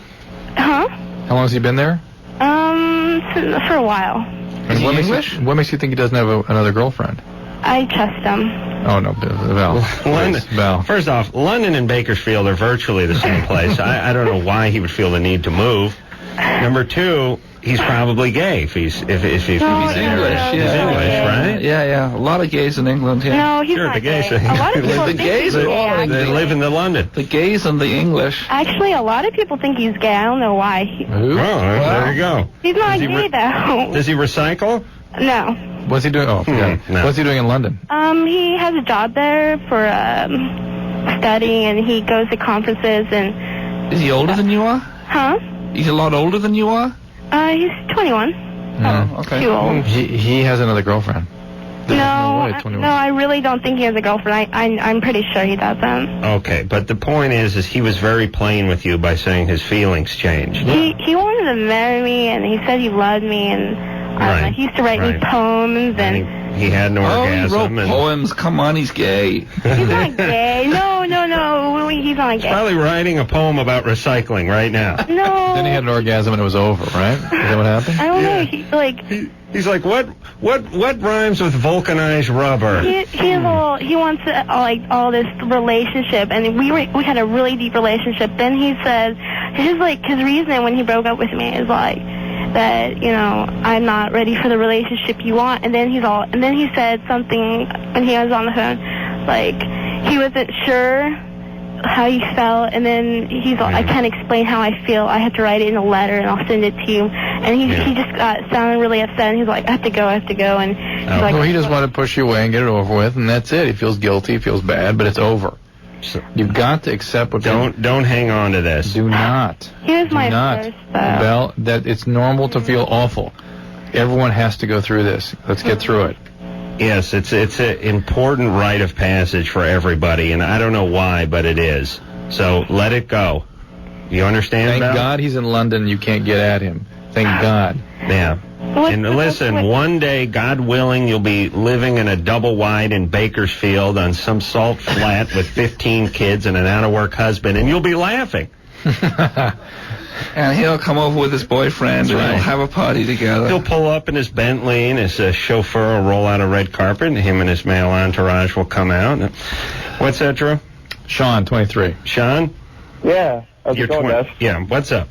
Huh? How long has he been there? For a while. And what makes you think he doesn't have another girlfriend? I trust him. Oh, no, Val. Val. First off, London and Bakersfield are virtually the same place. I don't know why he would feel the need to move. Number two, he's probably gay if he's English. He's English, right? Yeah. A lot of gays in England, yeah. No, he's not gay. A lot of people think he's gay. They live in London. The gays and the English. Actually, a lot of people think he's gay. I don't know why. Who? There you go. He's not gay, though. Does he recycle? No. What's he doing? Oh, no. What's he doing in London? He has a job there for studying, and he goes to conferences and... Is he older than you are? Huh? He's a lot older than you are? He's 21. Oh, okay. Too old. He has another girlfriend. No, I really don't think he has a girlfriend. I'm pretty sure he doesn't. Okay, but the point is he was very plain with you by saying his feelings changed. He wanted to marry me, and he said he loved me, and he used to write me poems, and he had an orgasm. He wrote poems. Come on, he's gay. He's not gay. No, he's not gay. He's probably writing a poem about recycling right now. No. Then he had an orgasm and it was over, right? Is that what happened? I don't know. He's like, what rhymes with vulcanized rubber? He wants all this relationship, and we had a really deep relationship. Then he says his reason when he broke up with me is like that, you know, I'm not ready for the relationship you want. And then he said something when he was on the phone, like he wasn't sure how he felt, and then he's like, I can't explain how I feel. I have to write it in a letter, and I'll send it to you. And he just sounded really upset, and he's like, I have to go. And he's like, well, he just wanted to push you away and get it over with, and that's it. He feels guilty, he feels bad, but it's over. So you've got to accept what. Don't hang on to this. Do not. He was my first. Belle, that it's normal to feel awful. Everyone has to go through this. Let's get through it. Yes, it's an important rite of passage for everybody, and I don't know why, but it is. So let it go. You understand? Thank God he's in London. You can't get at him. Thank God. Yeah. And listen, one day, God willing, you'll be living in a double wide in Bakersfield on some salt flat with 15 kids and an out-of-work husband, and you'll be laughing. And he'll come over with his boyfriend, and they'll have a party together. He'll pull up in his Bentley, and his chauffeur will roll out a red carpet, and him and his male entourage will come out. What's that, Drew? Sean, 23. Sean? Yeah. How's it going, guys? Yeah, what's up?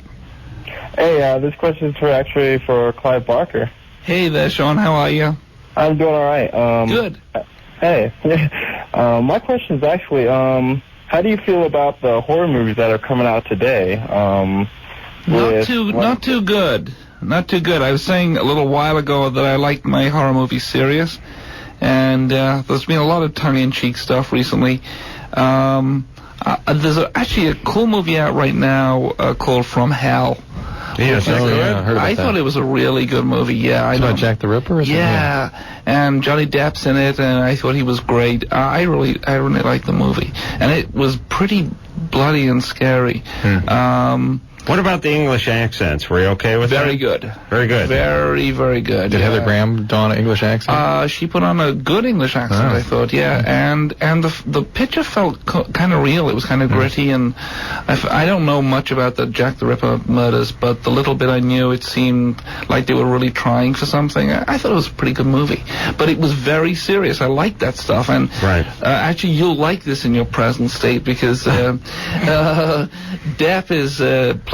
Hey, this question is actually for Clive Barker. Hey there, Sean. How are you? I'm doing all right. Good. Hey. My question is actually, how do you feel about the horror movies that are coming out today? Not too good. Not too good. I was saying a little while ago that I like my horror movies serious, and there's been a lot of tongue-in-cheek stuff recently. There's actually a cool movie out right now called From Hell. Yes, I heard about I thought it was a really good movie. Yeah, I know. About Jack the Ripper? Or something? Yeah, and Johnny Depp's in it, and I thought he was great. I really liked the movie, and it was pretty bloody and scary. What about the English accents? Were you okay with that? Very good. Very good. Very, very good. Did Heather Graham don an English accent? She put on a good English accent, I thought, yeah. And the picture felt kind of real. It was kind of gritty, and I don't know much about the Jack the Ripper murders, but the little bit I knew, it seemed like they were really trying for something. I thought it was a pretty good movie. But it was very serious. I liked that stuff. And actually, you'll like this in your present state, because Depp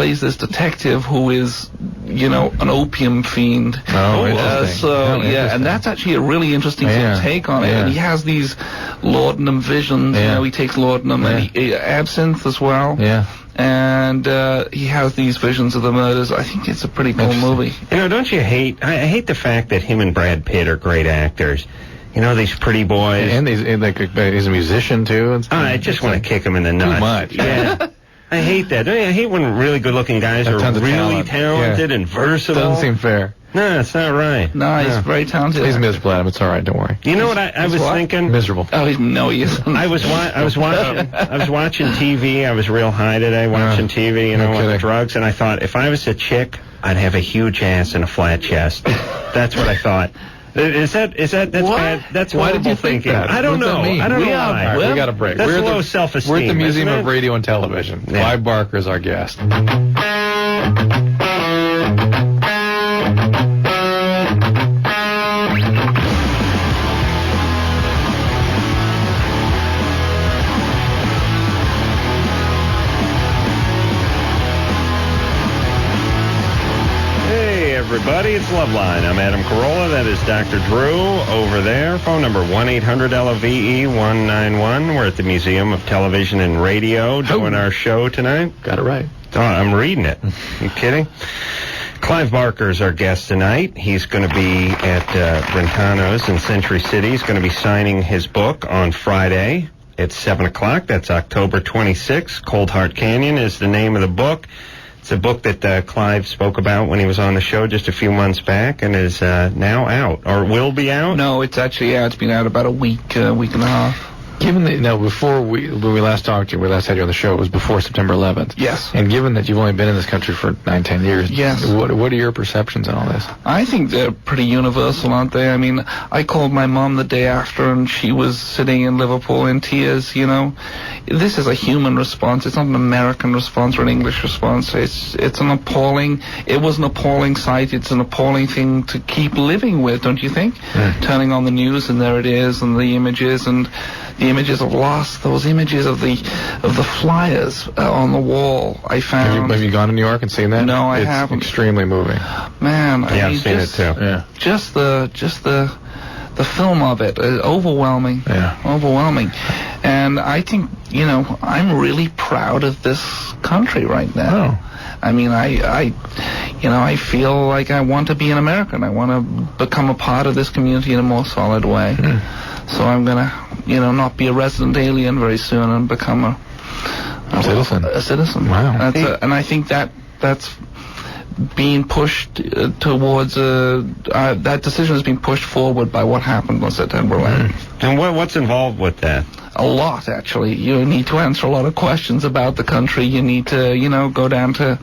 plays this detective who is, an opium fiend. Oh, interesting. And that's actually a really interesting sort of take on it. And he has these laudanum visions. He takes laudanum and absinthe as well. Yeah. And he has these visions of the murders. I think it's a pretty cool movie. Don't you hate? I hate the fact that him and Brad Pitt are great actors. These pretty boys. And he's a musician too. And I just want to kick him in the nuts. Too much. Yeah. I hate that. I hate when really good-looking guys are really talented and versatile. Doesn't seem fair. No, it's not right. No, he's very talented. He's miserable, Adam. It's all right. Don't worry. You know what I was thinking? Miserable. Oh, no, he isn't. I was watching TV. I was real high today watching TV, with drugs, and I thought if I was a chick, I'd have a huge ass and a flat chest. That's what I thought. That's bad? That's why did you think thinking. that? I don't know. I don't know why. We got a break. That's low self-esteem. We're at the Museum of Radio and Television. Clive Barker is our guest. Everybody, it's Loveline. I'm Adam Carolla. That is Dr. Drew over there. Phone number 1-800-LOVE-191. We're at the Museum of Television and Radio doing our show tonight. Got it right. Oh, I'm reading it. You kidding? Clive Barker is our guest tonight. He's going to be at Brentano's in Century City. He's going to be signing his book on Friday at 7 o'clock. That's October 26th. Cold Heart Canyon is the name of the book. It's a book that Clive spoke about when he was on the show just a few months back, and is now out, or will be out? No, it's actually out. It's been out about a week and a half. Given that, when we last talked to you, we last had you on the show, it was before September 11th. Yes. And given that you've only been in this country for 9-10 years, yes. What are your perceptions on all this? I think they're pretty universal, aren't they? I mean, I called my mom the day after, and she was sitting in Liverpool in tears. This is a human response. It's not an American response or an English response. It was an appalling sight. It's an appalling thing to keep living with, don't you think? Turning on the news, and there it is, and the images of loss, those images of the flyers on the wall. I found. Have you gone to New York and seen that? No, I haven't. It's extremely moving. Man, I've seen it too. Yeah. Just the film of it, overwhelming. Yeah. Overwhelming. And I think, I'm really proud of this country right now. Oh. I mean, I feel like I want to be an American. I want to become a part of this community in a more solid way. So I'm going to, not be a resident alien very soon and become a citizen. A citizen. Wow. And I think that's being pushed towards that decision has been pushed forward by what happened on September 11th. And what's involved with that? A lot, actually. You need to answer a lot of questions about the country. You need to, go down to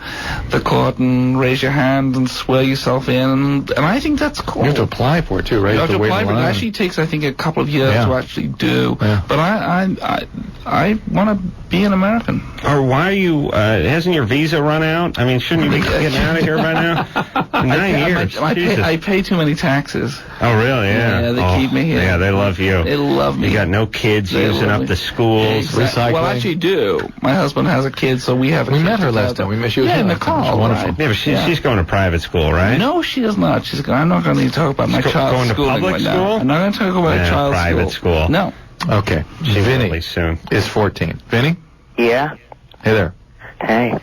the court and raise your hand and swear yourself in. And I think that's cool. You have to apply for it, too, right? You have to wait apply in for it. It line. actually takes, I think, a couple of years to actually do. Yeah. But I want to be an American. Or why are you, hasn't your visa run out? I mean, shouldn't you be getting out of here by now? 9 years. I pay too many taxes. Oh, really? Yeah. Yeah, they keep me here. Yeah, they love you. They love me. You got no kids using up the schools. Recycling. Well, actually do. My husband has a kid, so we have a We kid met her together. last time. We met. She was in here the last time. car. She's wonderful. Right. Yeah, but she's going to private school, right? No, she is not. I'm not going to talk about my She's child's going to schooling public right school? now. I'm not going to talk about Yeah, a child's private school. No. Okay. She Vinny will soon. is 14. Vinny? Yeah. Hey there. Hey.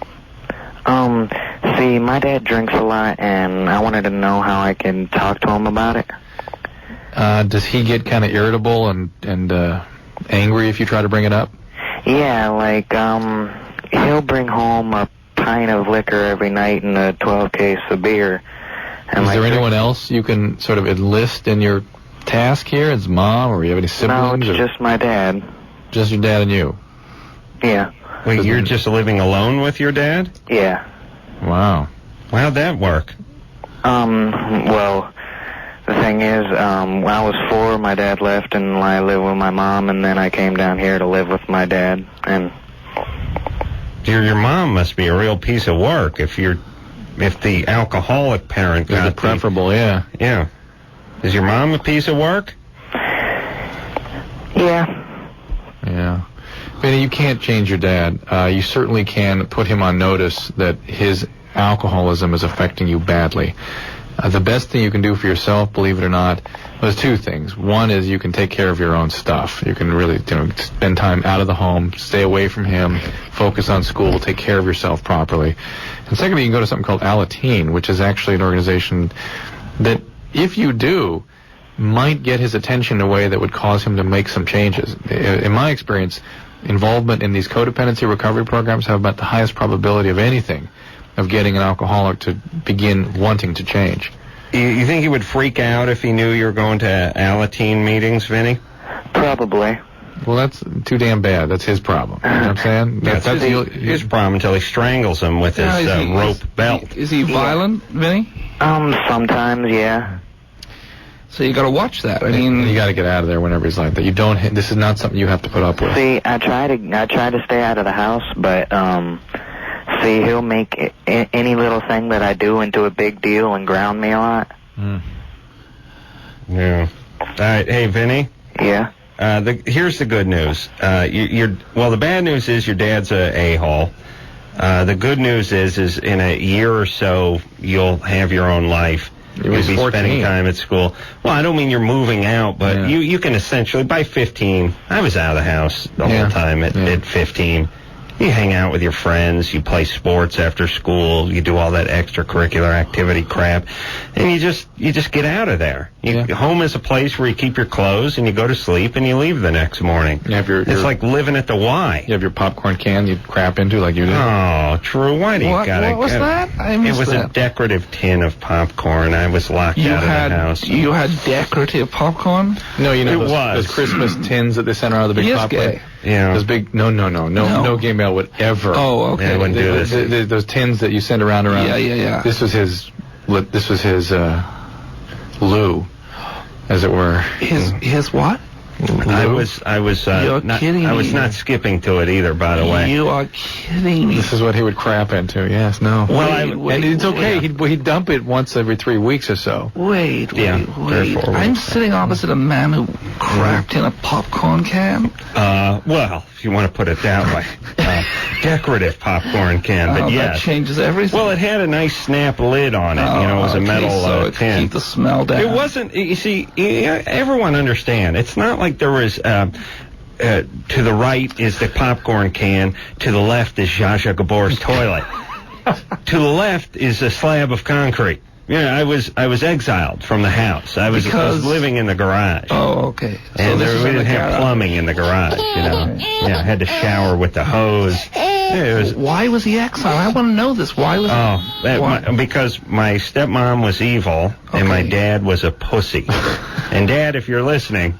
See, my dad drinks a lot, and I wanted to know how I can talk to him about it. Does he get kind of irritable and angry if you try to bring it up? Yeah, like, he'll bring home a pint of liquor every night and a 12 case of beer. And Is there anyone else you can sort of enlist in your task here? His mom, or you have any siblings? No, it's just my dad. Just your dad and you? Yeah. Wait, you're just living alone with your dad? Yeah. Wow. How'd that work? Well, the thing is, when I was 4, my dad left and I lived with my mom, and then I came down here to live with my dad, and... Your mom must be a real piece of work if the alcoholic parent got the preferable, yeah. Yeah. Is your mom a piece of work? Yeah. Yeah. Vinny, you can't change your dad. You certainly can put him on notice that his alcoholism is affecting you badly. The best thing you can do for yourself, believe it or not, there's two things. One is you can take care of your own stuff. You can really, spend time out of the home, stay away from him, focus on school, take care of yourself properly. And secondly, you can go to something called Alateen, which is actually an organization that, if you do, might get his attention in a way that would cause him to make some changes. In my experience, involvement in these codependency recovery programs have about the highest probability of anything of getting an alcoholic to begin wanting to change. You think he would freak out if he knew you were going to Alateen meetings, Vinny? Probably. Well, that's too damn bad. That's his problem. You know what I'm saying? That's his problem until he strangles him with his rope belt. Is he violent, Vinny? Sometimes, yeah. So you got to watch that. I mean, you got to get out of there whenever he's like that. This is not something you have to put up with. See, I try to stay out of the house, but see, he'll make any little thing that I do into a big deal and ground me a lot. Yeah. All right, hey Vinny. Yeah. Here's the good news. The bad news is your dad's a a-hole. The good news is in a year or so you'll have your own life. You'll be 14. spending time at school. Well, I don't mean you're moving out, but you can essentially, by 15, I was out of the house the whole time at 15. You hang out with your friends, you play sports after school, you do all that extracurricular activity crap, and you just get out of there. Home is a place where you keep your clothes and you go to sleep and you leave the next morning. It's like living at the Y. You have your popcorn can you crap into like you did. Oh, true. Why do you gotta... What was that? I missed It was that. a decorative tin of popcorn. I was locked out of the house. You had decorative popcorn? No, It those Christmas tins that they sent around the big popcorn. Gay. Yeah. Those big, no gay male would ever. Oh, okay. Yeah, I wouldn't do this. Those tins that you send around. Yeah. This was his loo, as it were. His what? I was You're kidding I was me. not skipping to it either, by the way. You are kidding me. This is what he would crap into. Yes, no. Wait, and it's okay. He'd dump it once every 3 weeks or so. Wait. 3 or 4 I'm weeks. sitting opposite a man who crapped in a popcorn can. Well, if you want to put it that way, decorative popcorn can. But that yes, changes everything. well, it had a nice snap lid on it. It was a metal so it tin. keep the smell down. It wasn't. You see, everyone understand. It's not like there was. To the right is the popcorn can. To the left is Zsa Zsa Gabor's toilet. To the left is a slab of concrete. Yeah, I was exiled from the house. I was living in the garage. Oh, okay. And we didn't have plumbing in the garage, you know. Yeah, I had to shower with the hose. Yeah, why was he exiled? I want to know this. Why was because my stepmom was evil and my dad was a pussy. And Dad, if you're listening,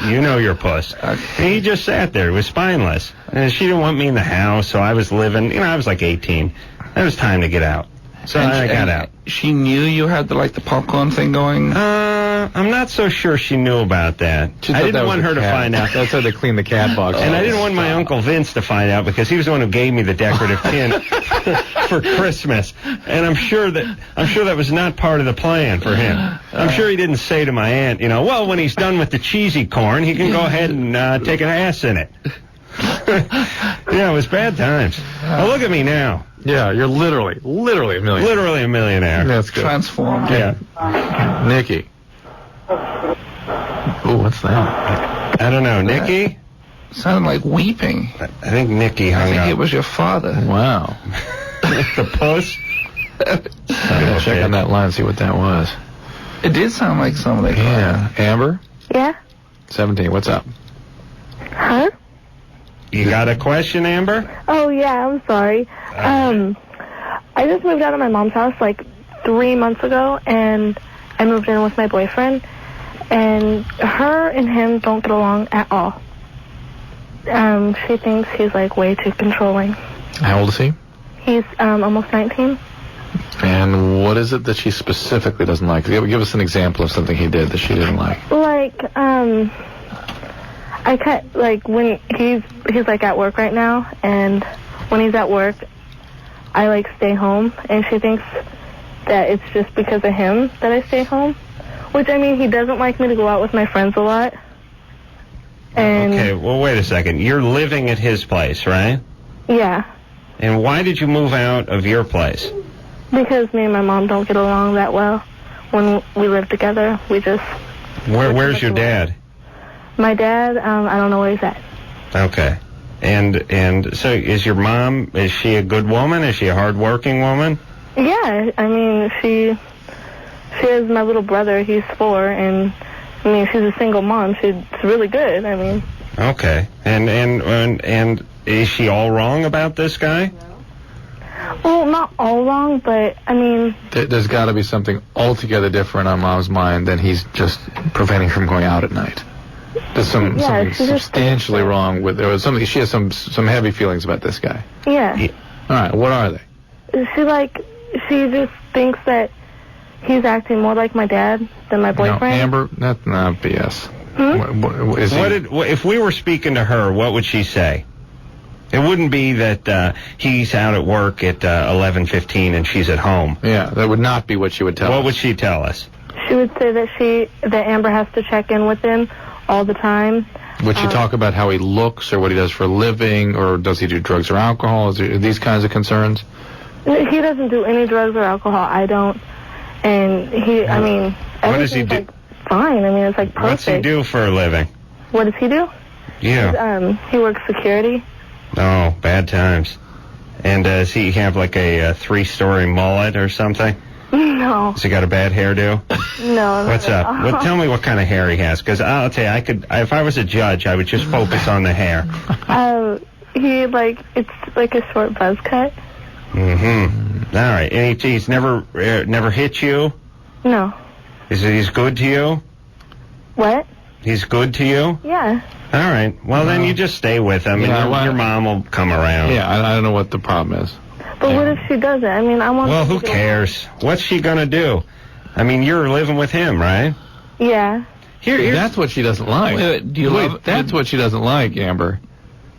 you know you're a puss. And he just sat there. He was spineless. And she didn't want me in the house, so I was living, I was like 18. It was time to get out. So I got out. She knew you had the popcorn thing going? I'm not so sure she knew about that. I didn't want her to find out. That's how they clean the cat box. And I didn't want my Uncle Vince to find out because he was the one who gave me the decorative tin for Christmas. And I'm sure that was not part of the plan for him. I'm sure he didn't say to my aunt, well, when he's done with the cheesy corn, he can go ahead and take an ass in it. Yeah, it was bad times. Well, look at me now. Yeah, you're literally a millionaire. Literally a millionaire. That's good. Transformed. Yeah. Nikki. Oh, what's that? I don't know. Nikki? Sounded like weeping. I think Nikki hung up. I think it was your father. Wow. The puss? Check on that line and see what that was. It did sound like somebody. Yeah. Amber? Yeah? 17, what's up? Huh? You got a question, Amber? Oh, yeah, I'm sorry. I just moved out of my mom's house like 3 months ago, and I moved in with my boyfriend, and her and him don't get along at all. She thinks he's like way too controlling. How old is he? He's almost 19. And what is it that she specifically doesn't like? Give us an example of something he did that she didn't like. Like, I cut, like, when he's like at work right now, and when he's at work, I like stay home, and she thinks that it's just because of him that I stay home. Which, I mean, he doesn't like me to go out with my friends a lot. And okay, well, wait a second. You're living at his place, right? yeah, And why did you move out of your place? because me and my mom don't get along that well. When we live together, we just... Where's your dad? My dad, I don't know where he's at. Okay. And so is your mom, is she a good woman? Is she a hard-working woman? Yeah, I mean, she has my little brother. He's 4, and I mean, she's a single mom. She's really good. I mean. Okay. And is she all wrong about this guy? Well, not all wrong, but I mean. There's got to be something altogether different on Mom's mind than he's just preventing her from going out at night. There's something substantially wrong with there. She has some heavy feelings about this guy. Yeah. All right, what are they? She just thinks that he's acting more like my dad than my boyfriend. No, Amber, that's not BS. If we were speaking to her, what would she say? It wouldn't be that he's out at work at 11:15 and she's at home. Yeah, that would not be what she would tell us. What would she tell us? She would say that Amber has to check in with him all the time. Would she talk about how he looks or what he does for a living, or does he do drugs or alcohol? Are these kinds of concerns? He doesn't do any drugs or alcohol. I don't. And I mean, what does he do? like fine. I mean, it's like perfect. What's he do for a living? What does he do? Yeah. He works security. Oh, bad times. And does he have like a 3-story mullet or something? No. Has he got a bad hairdo? No. What's up? Tell me what kind of hair he has, because I'll tell you, if I was a judge, I would just focus on the hair. It's like a short buzz cut. Mm-hmm. All right. And he's never hit you? No. He's good to you? What? He's good to you? Yeah. All right. Well, then you just stay with him, and your mom will come around. Yeah, I don't know what the problem is. But what if she doesn't? I mean, I want. Well, who cares? What's she gonna do? I mean, you're living with him, right? Yeah. That's what she doesn't like. That's what she doesn't like, Amber.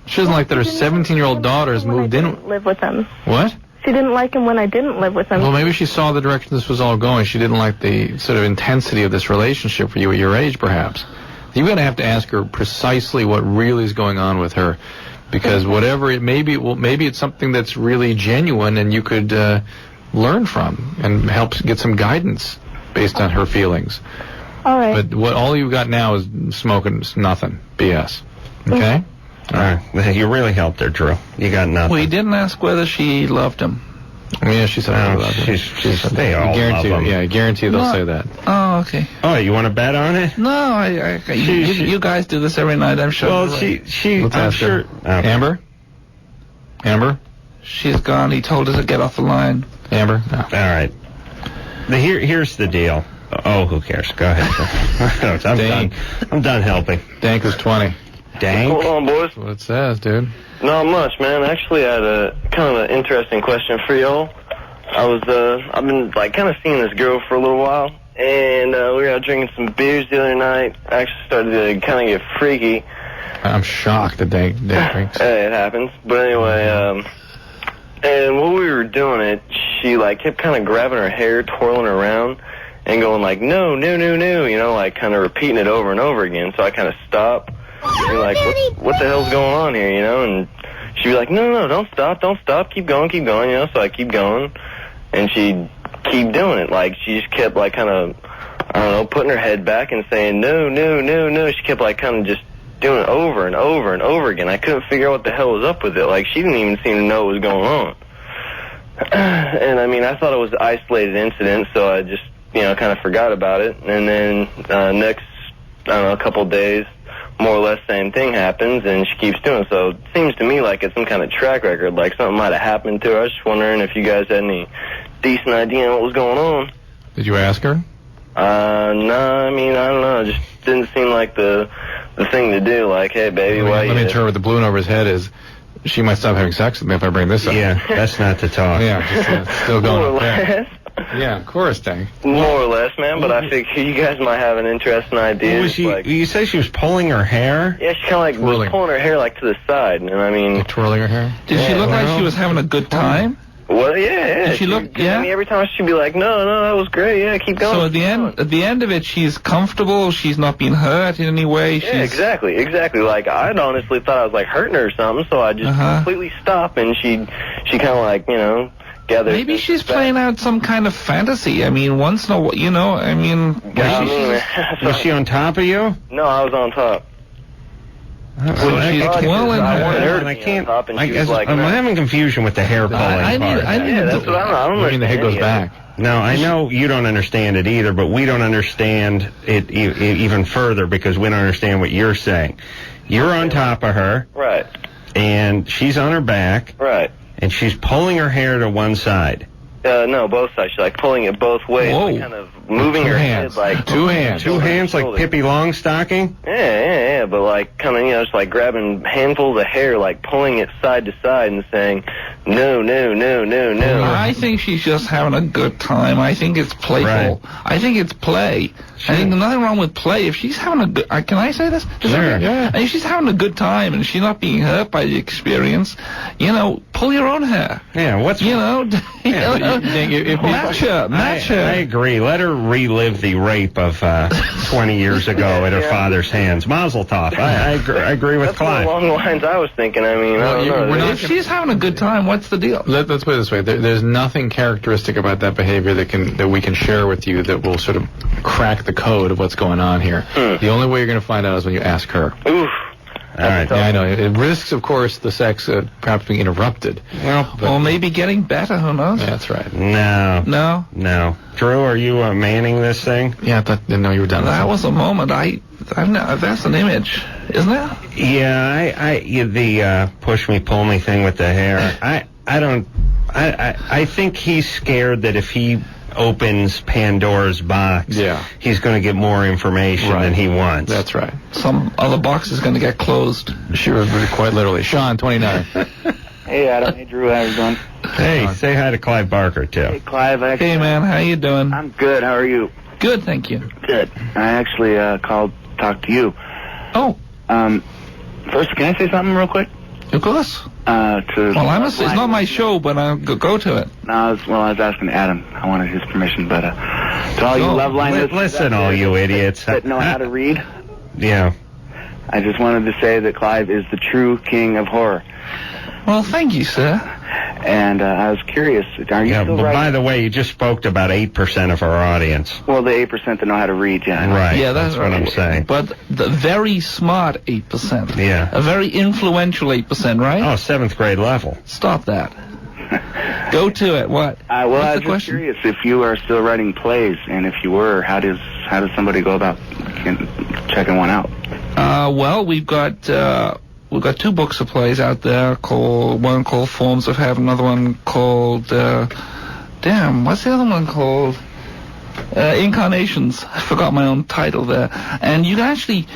She doesn't like that her 17-year-old daughter's moved in. Live with him. What? She didn't like him when I didn't live with him. Well, maybe she saw the direction this was all going. She didn't like the sort of intensity of this relationship for you at your age, perhaps. You're going to have to ask her precisely what really is going on with her, because whatever it may be, maybe it's something that's really genuine and you could learn from and help get some guidance based on her feelings. All right. But all you've got now is smoking nothing. BS. Okay? All right. You really helped her, Drew. You got nothing. Well, he didn't ask whether she loved him. Yeah, she said Oh, that. they all guarantee, love 'em. Yeah, I guarantee they'll say that. Oh, okay. Oh, you want to bet on it? No, you guys do this every night, I'm sure. Well, Right. Let's I'm ask sure. her. Amber? She's gone. He told her to get off the line. Amber? No. All right. Here's the deal. Oh, who cares? Go ahead. I'm done. I'm done helping. Dank was 20. Dank? Hold on, boys. That's what it says, dude. Not much, man. Actually, I had a kind of an interesting question for y'all. I've been like kind of seeing this girl for a little while, and we were out drinking some beers the other night. I actually started to kind of get freaky. I'm shocked that Dank drinks. Hey, it happens. But anyway, and while we were doing it, she like kept kind of grabbing her hair, twirling around, and going like, no, no, no, no, you know, like kind of repeating it over and over again. So I kind of stopped. And like, what the hell's going on here, you know? And she'd be like, no, don't stop, keep going, you know? So I keep going, and she'd keep doing it. Like, she just kept like kind of, I don't know, putting her head back and saying, no, no, no, no. She kept like kind of just doing it over and over and over again. I couldn't figure out what the hell was up with it. Like, she didn't even seem to know what was going on. And I mean, I thought it was an isolated incident, so I just, you know, kind of forgot about it. And then next, I don't know, a couple of days, more or less same thing happens, and she keeps doing it. So it seems to me like it's some kind of track record, like something might have happened to her. I was just wondering if you guys had any decent idea on what was going on. Did you ask her? No, I mean, I don't know. It just didn't seem like the thing to do. Like, hey, baby, why Let me interpret what the balloon over his head is. She might stop having sex with me if I bring this up. Yeah, that's not the talk. Yeah, just, still going More or up there. less. Yeah, of course, Dank. More or less, man, but I think you guys might have an interesting idea. What was she? Like, You say she was pulling her hair? yeah, she kind of like was pulling her hair like to the side, and I mean, twirling her hair. Did she look like she was having a good time? well, yeah. Did she look? Yeah. I mean, every time she'd be like, no, that was great. Yeah, keep going. So at the end of it, she's comfortable. She's not being hurt in any way. Yeah, exactly. Like, I'd honestly thought I was like hurting her or something, so I just completely stopped, and she kind of like, you know, gathered. Maybe she's playing out some kind of fantasy. I mean, once in a while, you know. I mean, was she on top of you? No, I was on top. She's twirling her. I can't. Like, I'm having confusion with the hair pulling part. Yeah, that's what I don't I mean, the head goes back. No, I know you don't understand it either, but we don't understand it even further because we don't understand what you're saying. You're on top of her. Right. And she's on her back. Right. And she's pulling her hair to one side. No, both sides. She's like pulling it both ways, Whoa. like kind of moving her head like Two hands like Pippi Longstocking? Yeah, but like kind of, you know, just like grabbing handfuls of hair, like pulling it side to side and saying, no. I think she's just having a good time. I think it's playful. Right. I think it's play. I think there's nothing wrong with play. If she's having a good... can I say this? Sure. Yeah. If she's having a good time and she's not being hurt by the experience, you know, pull your own hair. Yeah, what's... You know, match her. I agree. Let her relive the rape of 20 years ago at her father's hands. Mazel tov. I agree with That's Clive. along the lines I was thinking. I mean, I don't know. If she's having a good time, what's the deal? Let's put it this way. There's nothing characteristic about that behavior that we can share with you that will sort of crack the code of what's going on here. The only way you're going to find out is when you ask her. Oof. All right. Yeah, I know. It risks, of course, the sex perhaps being interrupted. Well, maybe getting better. Who knows? Yeah, that's right. No. Drew, are you manning this thing? Yeah, I didn't know you were done. That was a moment. That's an image, isn't it? Yeah, the push me, pull me thing with the hair. I think he's scared that if he opens Pandora's box, he's going to get more information than he wants. That's right. Some other box is going to get closed. Sure, quite literally. Sean, 29. Hey, Adam. Hey, Drew. How you doing? Hey, say hi to Clive Barker, too. Hey, Clive. Hey, man. How you doing? I'm good. How are you? Good, thank you. Good. I actually called to talk to you. Oh. First, can I say something real quick? Of course. It's not my show, but I'll go to it. No, I was asking Adam. I wanted his permission, but to all you Loveline listeners, listen, all you idiots that know how to read. Yeah. I just wanted to say that Clive is the true king of horror. Well, thank you, sir. And I was curious, are you still but writing? by the way, you just spoke to about 8% of our audience. Well, the 8% that know how to read, yeah. Right. Yeah, that's what I'm saying. But the very smart 8%. Yeah. A very influential 8%, right? Oh, 7th grade level. Stop that. Go to it. What? Well, What's I the was just question? curious if you are still writing plays, and if you were, how does somebody go about checking one out? Well, we've got 2 books of plays out there. One called Forms of Heaven, another one called what's the other one called? Incarnations. I forgot my own title there. And you can actually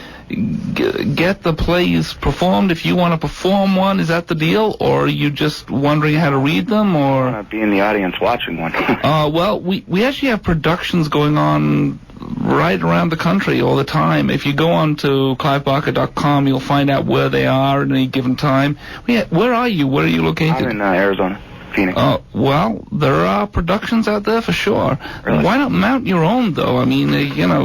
get the plays performed if you want to perform one. Is that the deal, or are you just wondering how to read them, or? I want to be in the audience watching one. Well, we actually have productions going on right around the country all the time. If you go on to clivebarker.com, you'll find out where they are at any given time. Where are you? Where are you located? I'm in Arizona. Phoenix. Well, there are productions out there for sure. Really? Why not mount your own, though? I mean,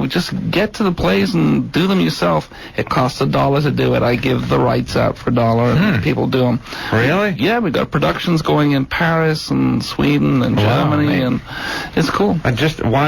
just get to the plays and do them yourself. It costs $1 to do it. I give the rights out for $1, and people do them. Really? Yeah, we got productions going in Paris and Sweden and Germany, and it's cool. Why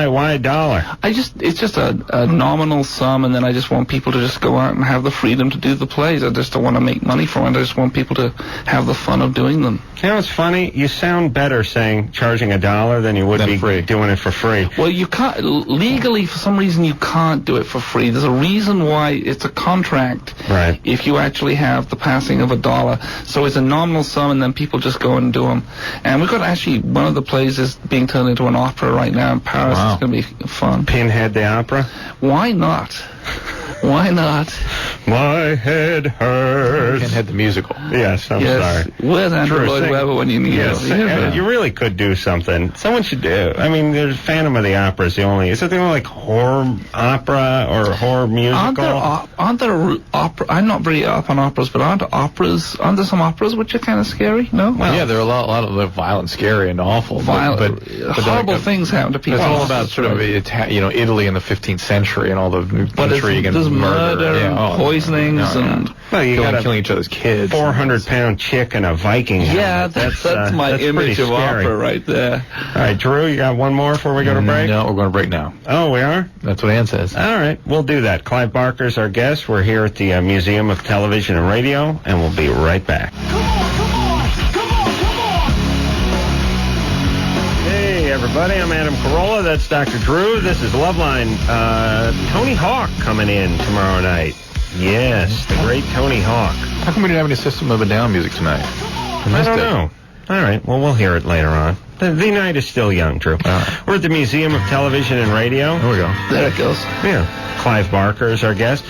$1? It's just a nominal sum, and then I just want people to just go out and have the freedom to do the plays. I just don't want to make money from it. I just want people to have the fun of doing them. You know what's funny? You sound better charging $1 than you would be doing it for free. Well, you can't legally, for some reason, you can't do it for free. There's a reason why it's a contract. Right. If you actually have the passing of $1, so it's a nominal sum, and then people just go and do them. And we've got actually one of the plays is being turned into an opera right now in Paris. Wow. It's going to be fun. Pinhead the opera. Why not? Why not? My head hurts. Pinhead the musical. Yes, I'm sorry. Where's Andrew Lloyd Webber when you need it? You really could do something. Someone should do. I mean, there's Phantom of the Opera is the only. Is that the only horror opera or horror musical? Aren't there opera? I'm not very up on operas, but aren't there some operas which are kind of scary? No. Well, yeah, there are a lot of violent, scary, and awful. But horrible things happen to people. It's all about sort of Italy in the 15th century and all the intrigue and there's murder and poisonings and you killing each other's kids. 400-pound chick and a Viking. Yeah, that's my image of opera right there. All right, Drew, you got one more before we go to break? No, we're going to break now. Oh, we are? That's what Ann says. All right, we'll do that. Clive Barker's our guest. We're here at the Museum of Television and Radio, and we'll be right back. Hey, everybody, I'm Adam Carolla. That's Dr. Drew. This is Loveline. Tony Hawk coming in tomorrow night. Yes, the great Tony Hawk. How come we didn't have any System of a Down music tonight? I don't know. All right, well, we'll hear it later on. The night is still young, Drew. We're at the Museum of Television and Radio. There we go. There it goes. Yeah. Clive Barker is our guest.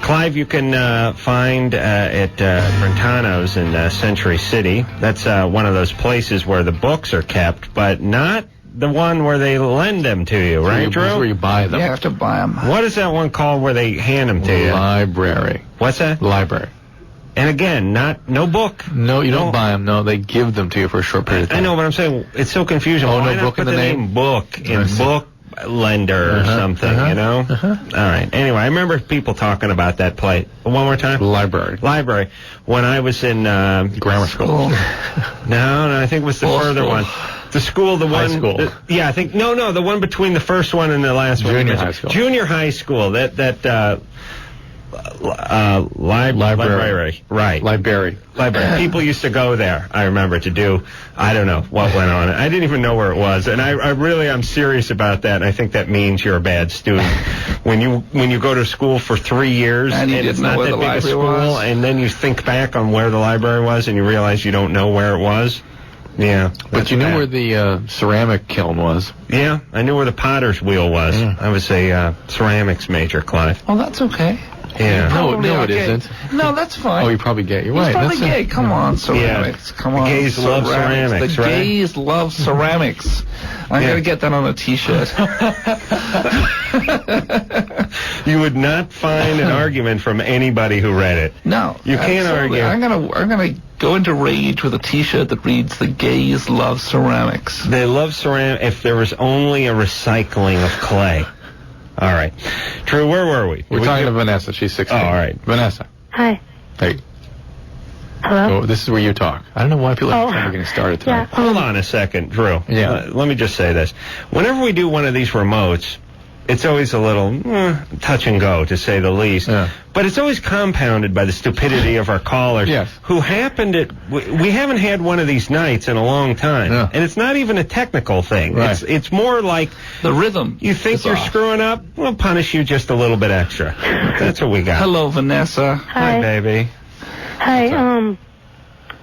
Clive, you can find at Brentano's in Century City. That's one of those places where the books are kept, but not the one where they lend them to you, right, Drew? That's where you buy them. You have to buy them. What is that one called where they hand them to you? Library. What's that? Library. And again, no book. No, you don't buy them. No, they give them to you for a short period of time. I know, but I'm saying it's so confusing. Oh, Why no not book put in the name? Book in book lender or something, you know? All right. Anyway, I remember people talking about that place. One more time? Library. When I was in grammar school. No, I think it was the further one. The school, the one. High school. I think the one between the first one and the last one. Junior high school. Junior high school. Library. Right. Library. People used to go there, I remember, to do, I don't know what went on. I didn't even know where it was. And I'm serious about that. And I think that means you're a bad student. When you go to school for 3 years and it's not that big a school, and then you think back on where the library was and you realize you don't know where it was. Yeah. But you knew where the ceramic kiln was. Yeah, I knew where the potter's wheel was. I was a ceramics major, Clive. Well, that's okay. Yeah. No, it isn't. No, that's fine. Oh, you're probably gay. You're He's right. probably gay. Come on, ceramics. Come on. The gays love ceramics, The right? gays love ceramics. I'm going to get that on a T-shirt. You would not find an argument from anybody who read it. No. You can't argue. I'm going to go into rage with a T-shirt that reads, "The gays love ceramics." They love ceramics if there was only a recycling of clay. All right. Drew, where were we? We're talking to Vanessa. She's 16. Oh, all right. Vanessa. Hi. Hey. Hello? Oh, this is where you talk. I don't know why people are getting started tonight. Yeah. Hold on a second, Drew. Yeah. Let me just say this. Whenever we do one of these remotes, it's always a little touch and go, to say the least. Yeah. But it's always compounded by the stupidity of our callers, who happened at... We haven't had one of these nights in a long time. Yeah. And it's not even a technical thing. Right. It's more like... The rhythm. You think you're screwing up? We'll punish you just a little bit extra. That's what we got. Hello, Vanessa. Hi, baby. Hi,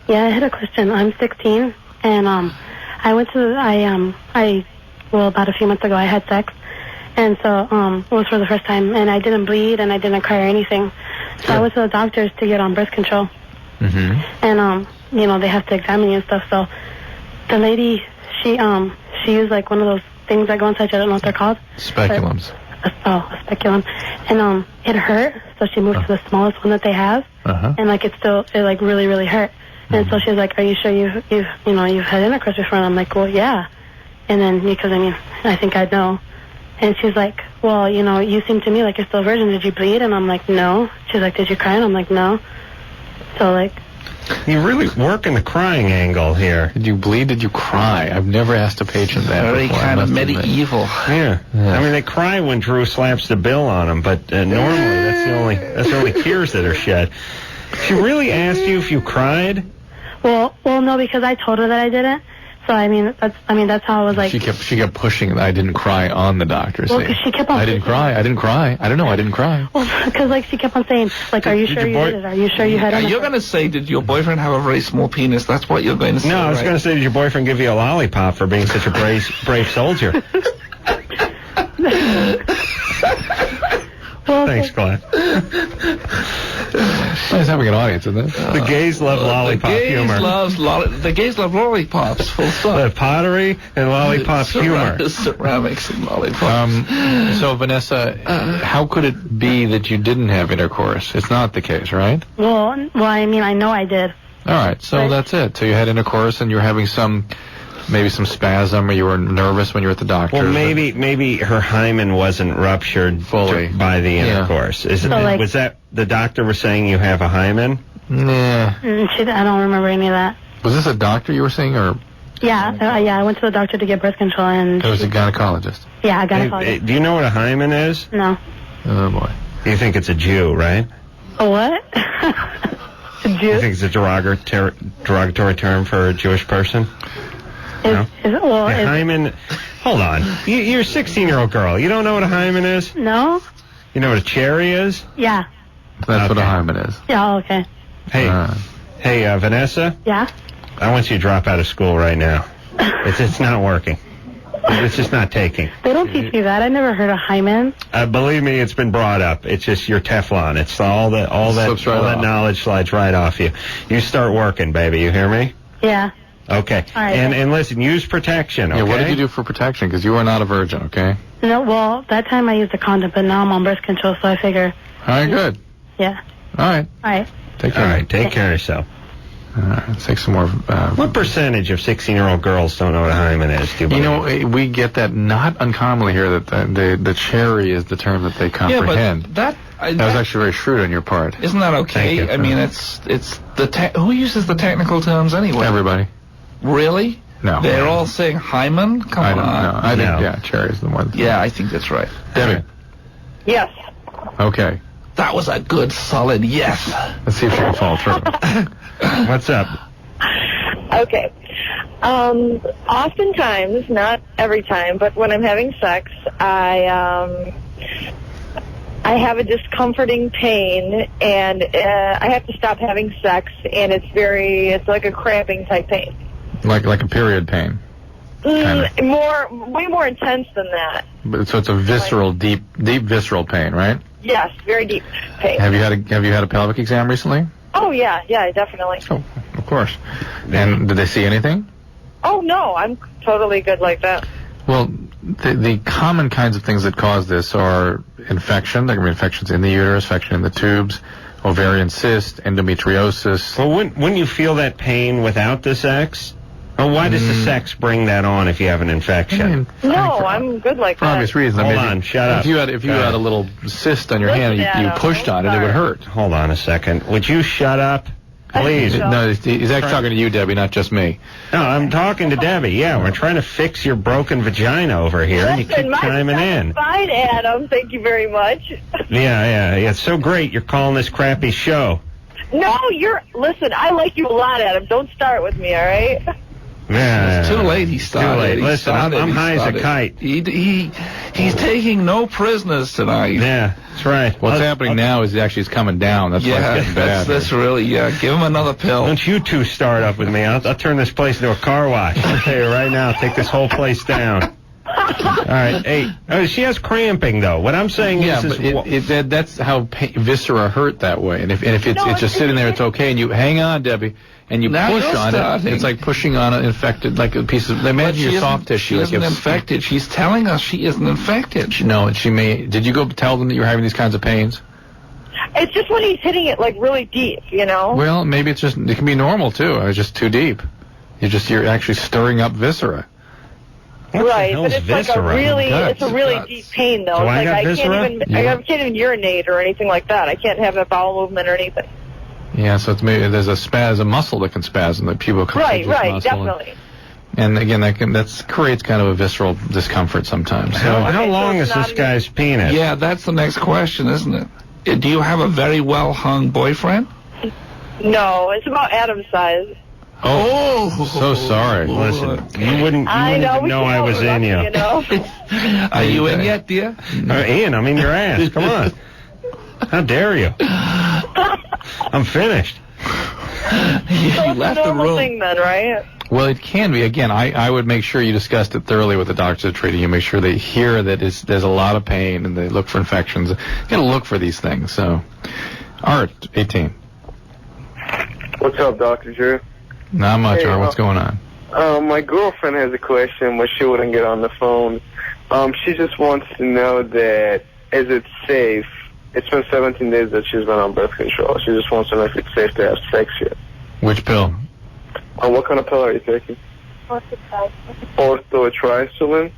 yeah, I had a question. I'm 16, and I went to, well, about a few months ago, I had sex, and so, it was for the first time, and I didn't bleed, and I didn't cry or anything. So I went to the doctors to get on birth control. Mm-hmm. And, you know, they have to examine you and stuff, so the lady, she used, like, one of those things that go inside you, I don't know what they're called. Speculums. A speculum. And, it hurt, so she moved to the smallest one that they have, and, like, it like, really, really hurt. And so she was like, "Are you sure you've had intercourse before?" And I'm like, "Well, yeah." And then, because I think I'd know. And she's like, "Well, you seem to me like you're still a virgin. Did you bleed?" And I'm like, "No." She's like, "Did you cry?" And I'm like, "No." So, like... You're really working the crying angle here. Did you bleed? Did you cry? I've never asked a patient that Very before. kind of medieval. Yeah. I mean, they cry when Drew slaps the bill on them, but normally that's the only tears that are shed. She really asked you if you cried? Well, no, because I told her that I didn't. So that's how I was like. She kept pushing. I didn't cry on the doctor. Well, because she kept on. I didn't cry. I don't know. I didn't cry. Well, because like she kept on saying, like, "Are you sure you did it? Are you sure you had it?" You're going to say, "Did your boyfriend have a very small penis?" That's what you're going to say. No, I was going to say, "Did your boyfriend give you a lollipop for being such a brave soldier?" Thanks, Glenn. Nice having an audience, isn't it? The gays love lollipop humor. The gays love lollipops, full stop. The pottery and lollipop humor. Ceramics and lollipops. So, Vanessa, how could it be that you didn't have intercourse? It's not the case, right? Well, I know I did. All right, so that's it. So you had intercourse and you were having maybe some spasm, or you were nervous when you were at the doctor. Well, maybe her hymen wasn't ruptured fully by the intercourse. Was that the doctor was saying you have a hymen? Nah. I don't remember any of that. Was this a doctor you were seeing, or? Yeah, I went to the doctor to get birth control, and it was a gynecologist. Yeah, a gynecologist. Hey, do you know what a hymen is? No. Oh boy. You think it's a Jew, right? A what? A Jew? You think it's a derogatory term for a Jewish person? No? Hymen. Hold on. You're a 16-year-old girl. You don't know what a hymen is? No. You know what a cherry is? Yeah. That's what a hymen is. Yeah, okay. Hey, Vanessa? Yeah? I want you to drop out of school right now. It's not working. It's just not taking. They don't teach me that. I never heard of hymen. Believe me, it's been brought up. It's just your Teflon. It's all that knowledge slides right off you. You start working, baby. You hear me? Yeah. Okay. All right, and listen, use protection, okay? Yeah, what did you do for protection? Because you were not a virgin, okay? No, well, that time I used a condom, but now I'm on birth control, so I figure... All right, good. Yeah. All right. All right. Take care. All right, take care of yourself. All right, let's take some more... what percentage of 16-year-old girls don't know what a hymen is, do you believe? You know, we get that not uncommonly here, that the cherry is the term that they comprehend. Yeah, but that was actually very shrewd on your part. Isn't that okay? I mean, it's who uses the technical terms anyway? Everybody. Really? No. They're all saying hymen? Come on. I think, cherry's the one. Yeah, I think that's right. Debbie. Yes. Okay. That was a good, solid yes. Let's see if she can follow through. What's up? Okay. Oftentimes, not every time, but when I'm having sex, I have a discomforting pain, and I have to stop having sex, and it's like a cramping type pain. Like a period pain. Way more intense than that. But so it's a visceral, deep visceral pain, right? Yes, very deep pain. Have you had a pelvic exam recently? Oh yeah, definitely. Oh, of course. And did they see anything? Oh no, I'm totally good like that. Well, the common kinds of things that cause this are infection. There can be infections in the uterus, infection in the tubes, ovarian cyst, endometriosis. Well, wouldn't you feel that pain without the sex? Or why does the sex bring that on if you have an infection? I'm good like for that. obvious reasons. Hold on, shut up. If you had a little cyst on your hand, you pushed on it, it would hurt. Hold on a second. Would you shut up? Please. No, he's actually talking to you, Debbie, not just me. No, I'm talking to Debbie. Yeah, we're trying to fix your broken vagina over here, and you keep chiming in. Fine, Adam. Thank you very much. Yeah. It's so great you're calling this crappy show. No, listen, I like you a lot, Adam. Don't start with me, all right? Yeah. It's too late. He started. Too late. Listen, I'm high as a kite. He's taking no prisoners tonight. Yeah, that's right. What's happening now is he's coming down. That's why it's getting bad. That's really, give him another pill. Don't you two start up with me. I'll turn this place into a car wash. I'll tell you right now, take this whole place down. All right, hey, she has cramping though. What I'm saying is that's how viscera hurt that way. And if it's just sitting there, it's okay. And you hang on, Debbie, and you push on it. It's like pushing on an infected, like a piece of. Imagine your soft tissue. She isn't infected. She's telling us she isn't infected. No, she may. Did you go tell them that you're having these kinds of pains? It's just when he's hitting it like really deep, you know. Well, maybe it can be normal too. It's just too deep. You're actually stirring up viscera. Right, but it's like it's a really deep pain though. So It's I can't even urinate or anything like that. I can't have a bowel movement or anything. Yeah, so it's maybe there's a muscle that can spasm, the pubocondylar muscle. Right, definitely. And again, that creates kind of a visceral discomfort sometimes. So how long is this guy's penis? Yeah, that's the next question, isn't it? Do you have a very well hung boyfriend? No, it's about Adam's size. Oh, so sorry. Listen, you wouldn't even know I was in you. Are you in yet, dear? Ian, I'm in your ass. Come on. How dare you? I'm finished. You left the room. Thing then, right? Well, it can be. Again, I would make sure you discussed it thoroughly with the doctors that are treating you. Make sure they hear that there's a lot of pain and they look for infections. You got to look for these things. So, Art, 18. What's up, Dr. Drew? Not much, Art. What's going on? My girlfriend has a question, but she wouldn't get on the phone. She just wants to know that is it safe? It's been 17 days that she's been on birth control. She just wants to know if it's safe to have sex yet. Which pill? What kind of pill are you taking? Orthotricycline.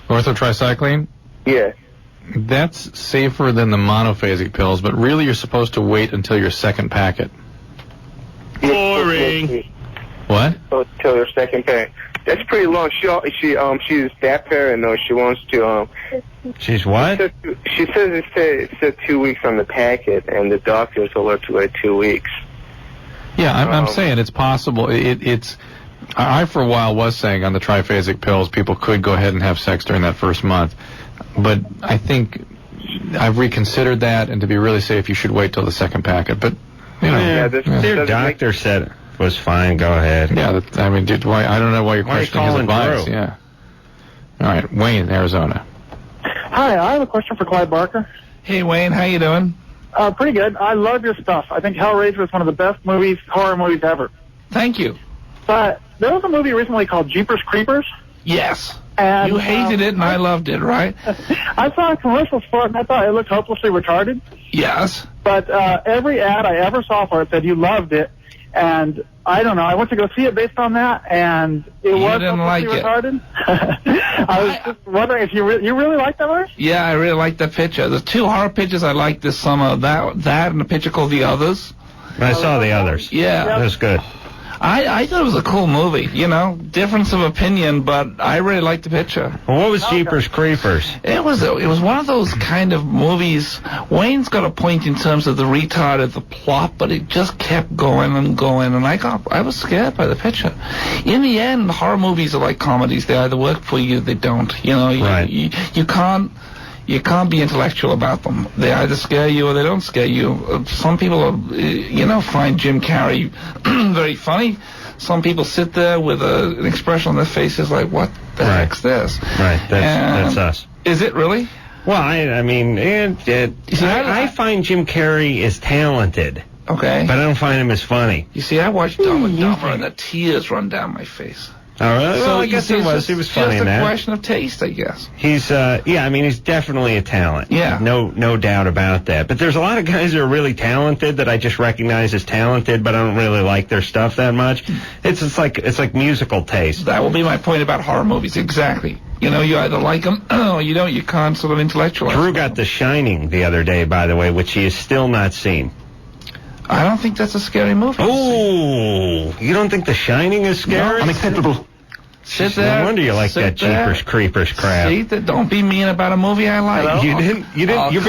Orthotricycline? Yeah. That's safer than the monophasic pills, but really you're supposed to wait until your second packet. Boring. What? Until your second packet. That's pretty long. She's that paranoid. She wants to. She's what? She says it said 2 weeks on the packet, and the doctor told her to wait 2 weeks. Yeah, I'm saying it's possible. I for a while was saying on the triphasic pills people could go ahead and have sex during that first month, but I think I've reconsidered that, and to be really safe, you should wait till the second packet. But their doctor said it was fine. Go ahead. Yeah, I mean, I don't know why you're questioning his advice. Yeah. All right, Wayne, Arizona. Hi, I have a question for Clive Barker. Hey, Wayne, how you doing? Pretty good. I love your stuff. I think Hellraiser is one of the best horror movies ever. Thank you. But there was a movie recently called Jeepers Creepers. Yes. And, you hated it, and I loved it, right? I saw commercials for it, and I thought it looked hopelessly retarded. Yes. But every ad I ever saw for it said you loved it, and I don't know. I went to go see it based on that, and it was hopelessly retarded. I was just wondering if you really like that movie? Yeah, I really like that picture. The two horror pictures I liked this summer, that and a picture called The Others. I saw The Others. Yeah. That was good. I thought it was a cool movie, difference of opinion, but I really liked the picture. Well, what was Jeepers Creepers? It was one of those kind of movies. Wayne's got a point in terms of the retard of the plot, but it just kept going and going, and I was scared by the picture. In the end, horror movies are like comedies. They either work for you or they don't. Right. You can't be intellectual about them. They either scare you or they don't scare you. Some people find Jim Carrey very funny. Some people sit there with an expression on their faces like, what the heck's this? Right, that's us. Is it really? Well, I find Jim Carrey is talented. Okay. But I don't find him as funny. You see, I watched Dumb and Dumber and the tears run down my face. Oh, really? So well, I guess he was funny in that. Just a question of taste, I guess. He's, he's definitely a talent. Yeah. No doubt about that. But there's a lot of guys that are really talented that I just recognize as talented, but I don't really like their stuff that much. It's like musical taste. That will be my point about horror movies, exactly. You either like them or you don't. You can't sort of intellectualize. Drew got The Shining the other day, by the way, which he has still not seen. I don't think that's a scary movie. Oh, you don't think The Shining is scary? No. Unacceptable. Sit there. No wonder you like that Jeepers Creepers crap. See, don't be mean about a movie I like. Hello? You didn't. You're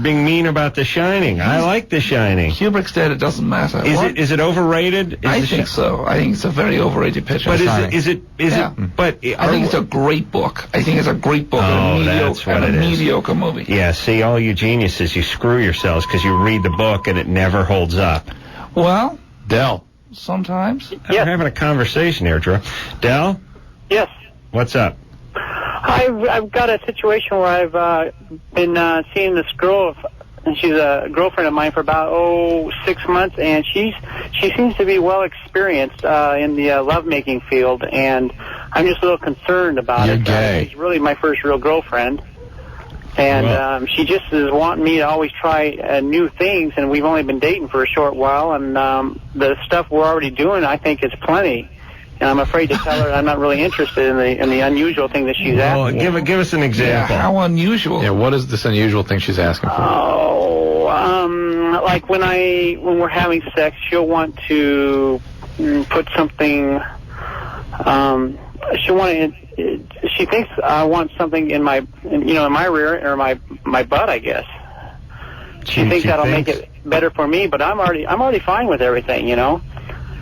being mean about The Shining. I like The Shining. Kubrick's dead. It doesn't matter. Is it overrated? I think so. I think it's a very overrated picture. But is it? But I think it's a great book. I think it's a great book. Oh, that's what it is. Mediocre movie. Yeah. See, all you geniuses, you screw yourselves because you read the book and it never holds up. Well, Del. Sometimes. We're having a conversation here, Drew. Del? Yes. What's up? I've got a situation where I've been seeing this girl, and she's a girlfriend of mine for about 6 months, and she seems to be well experienced in the lovemaking field, and I'm just a little concerned about it. You're gay. She's really my first real girlfriend. And she just is wanting me to always try new things, and we've only been dating for a short while, and the stuff we're already doing, I think, is plenty. And I'm afraid to tell her I'm not really interested in the unusual thing that she's asking. Well, give us an example. Yeah, how unusual? Yeah, what is this unusual thing she's asking for? Like when we're having sex, she'll want to put something. She thinks I want something in my rear or my butt, I guess. She thinks that'll make it better for me, but I'm already fine with everything, you know.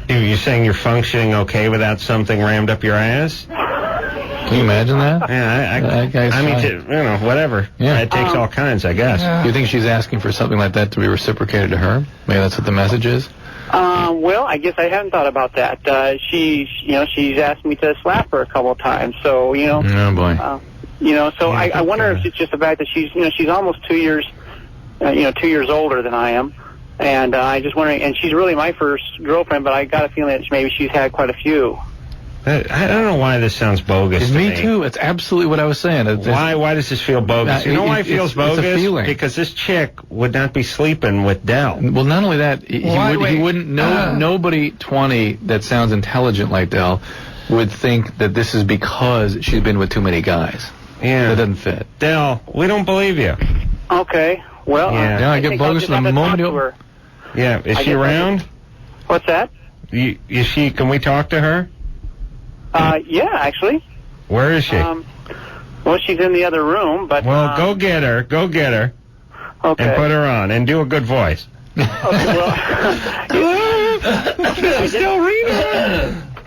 You're saying you're functioning okay without something rammed up your ass? Can you imagine that? Yeah, I mean, whatever. Yeah, it takes all kinds, I guess. Do you think she's asking for something like that to be reciprocated to her? Maybe that's what the message is. Well, I guess I hadn't thought about that. She's asked me to slap her a couple of times, so Oh boy. So I wonder if it's just the fact that she's almost 2 years, 2 years older than I am, and I just wondering. And she's really my first girlfriend, but I got a feeling that maybe she's had quite a few. I don't know why this sounds bogus to me. Me too. It's absolutely what I was saying. Why does this feel bogus? You know why it feels bogus? It's a feeling. Because this chick would not be sleeping with Del. Well, not only that, he wouldn't. Nobody 20 that sounds intelligent like Del would think that this is because she's been with too many guys. Yeah, that doesn't fit. Del, we don't believe you. Okay. Well, I get bogus the moment you. Yeah, is she around? What's that? Is she? Can we talk to her? Yeah, actually. Where is she? Well, she's in the other room, but... Well, go get her. Go get her. Okay. And put her on. And do a good voice. Okay, well...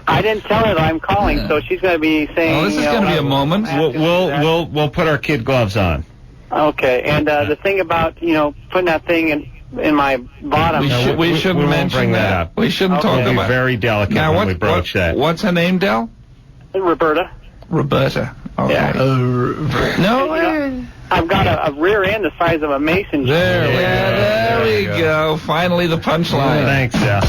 I didn't tell her that I'm calling, so she's going to be saying... Oh, this is going to be a moment. We'll put our kid gloves on. Okay, and the thing about, putting that thing in my bottom... We shouldn't mention that. We shouldn't talk about it. We'll be very delicate when we broach that. What's her name, Del? Roberta. Okay. Yeah. No, I've got a rear end the size of a mason jar. There we go. Finally, the punchline. Thanks, Del.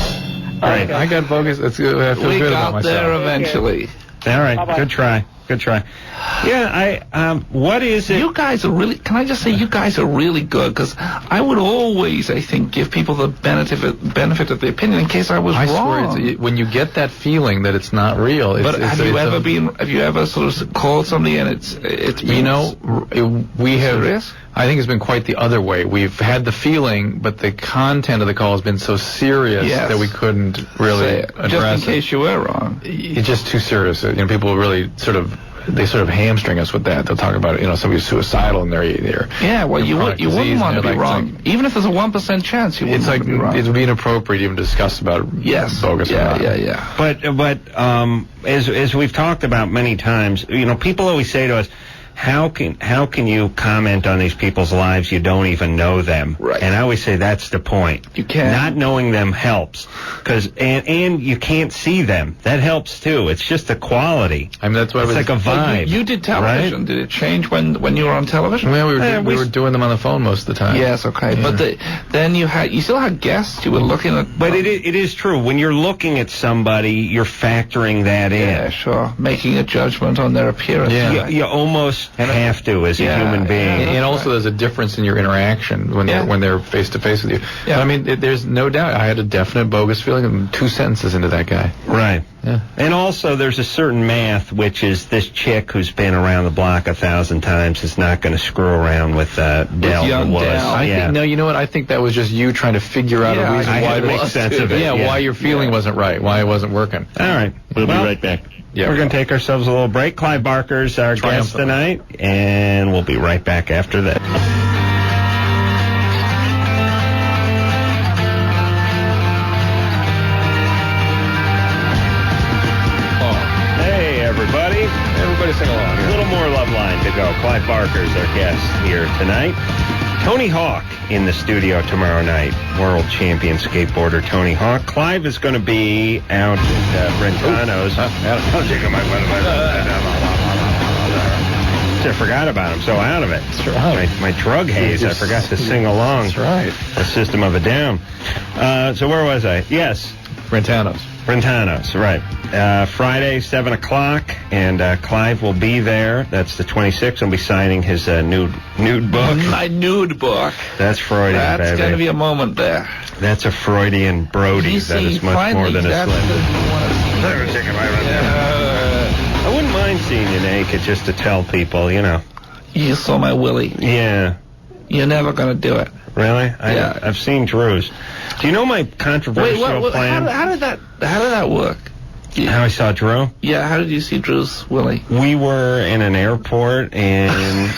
Great. Okay. I got bogus. I feel good about myself. We got there eventually. All right. Bye-bye. Good try. Yeah, what is it? You guys are really, can I just say, you guys are really good, because I would always, I think, give people the benefit of the opinion in case I was wrong. I swear, when you get that feeling that it's not real, have you ever sort of called somebody and it's we have, serious? I think it's been quite the other way. We've had the feeling, but the content of the call has been so serious that we couldn't really address just in case you were wrong. It's just too serious. People really sort of hamstring us with that. They'll talk about somebody's suicidal and they're you wouldn't want to be wrong. Even if there's a 1% chance, you wouldn't want to be wrong. It would be inappropriate to even discuss about bogus. Yeah. But as we've talked about many times, people always say to us, how can you comment on these people's lives? You don't even know them. Right. And I always say that's the point. You can't. Not knowing them helps. And you can't see them. That helps too. It's just the quality. I mean, that's what it's like a vibe. You did television. Right? Did it change when you were on television? Well, we were doing them on the phone most of the time. Yes, okay. Yeah. But then you still had guests. You were looking at. But it is true. When you're looking at somebody, you're factoring that in. Yeah, sure. Making a judgment on their appearance. Yeah. You almost have to as a human being. And also, there's a difference in your interaction when they're face to face with you. Yeah. I mean, there's no doubt. I had a definite bogus feeling. I'm 2 sentences into that guy. Right. Yeah. And also, there's a certain math, which is this chick who's been around the block 1,000 times is not going to screw around with Dell. Young Dell. I think, no, you know what? I think that was just you trying to figure out a reason why to make sense of it. why your feeling wasn't right, why it wasn't working. All right. We'll be right back. Yeah, we're going to take ourselves a little break. Clive Barker's our guest tonight, and we'll be right back after that. Hey, everybody. Everybody sing along. A little more Loveline to go. Clive Barker's our guest here tonight. Tony Hawk in the studio tomorrow night. World champion skateboarder Tony Hawk. Clive is going to be out at Brentano's. I forgot about him, so out of it. That's right. My drug haze, I forgot to sing along. That's right. The System of a Down. So where was I? Yes. Brentano's, right. Friday, 7 o'clock, and Clive will be there. That's the 26th. I'll be signing his nude book. My nude book. That's Freudian, That's going to be a moment there. That's a Freudian Brody. That is much more than a slip. I wouldn't mind seeing you naked just to tell people, you know. You saw my willy. Yeah. You're never going to do it. Really? I've seen Drew's. Do you know my controversial plan? How did that work? How I saw Drew? Yeah, how did you see Drew's willy? We were in an airport in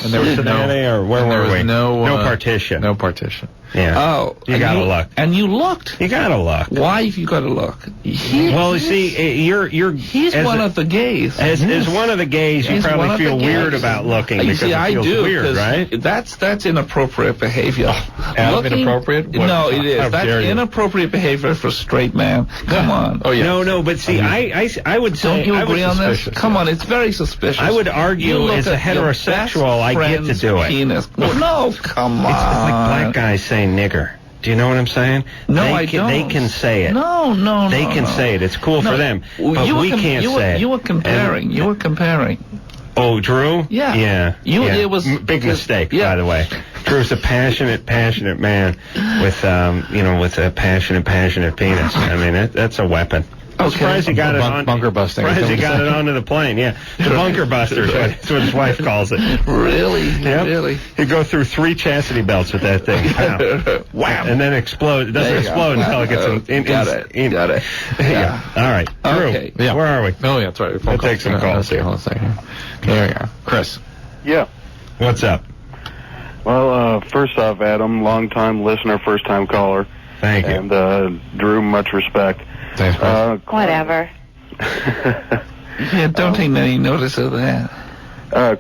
Cincinnati, or where were we? No partition. No partition. Yeah. Oh. You gotta look. And you looked? You gotta look. Why have you gotta look? Well, you see, He's one of the gays. As one of the gays, you probably feel weird about looking because it feels weird, right? That's inappropriate behavior. Inappropriate? No, it is. That's inappropriate behavior for a straight man. Come on. Oh, yeah. No, but see, I would say... Don't you agree on this? Come on, it's very suspicious. I would argue as a heterosexual, I get to do it. Penis. No, come on. It's like black guys saying nigger. Do you know what I'm saying? No, I don't. They can say it. No. They can say it. It's cool for them. But we can't say it. You were comparing. Oh, Drew? Yeah. It was big mistake, by the way. Drew's a passionate man with a passionate penis. I mean, that's a weapon. I'm surprised he got it on. Bunker busting. Surprised he got it onto the plane. Yeah, the bunker buster. That's what his wife calls it. Really? Yep. Really? He'd go through 3 chastity belts with that thing. Wow. And then explode. It doesn't explode until it gets in. Got it. Yeah. All right. Okay. Drew, where are we? Oh, yeah, that's right. We'll take some calls. Hold on a second. There we go. Chris. Yeah. What's up? Well, first off, Adam, long-time listener, first-time caller. Thank you. And Drew, much respect. Thanks, Whatever. Yeah, don't take any notice of that.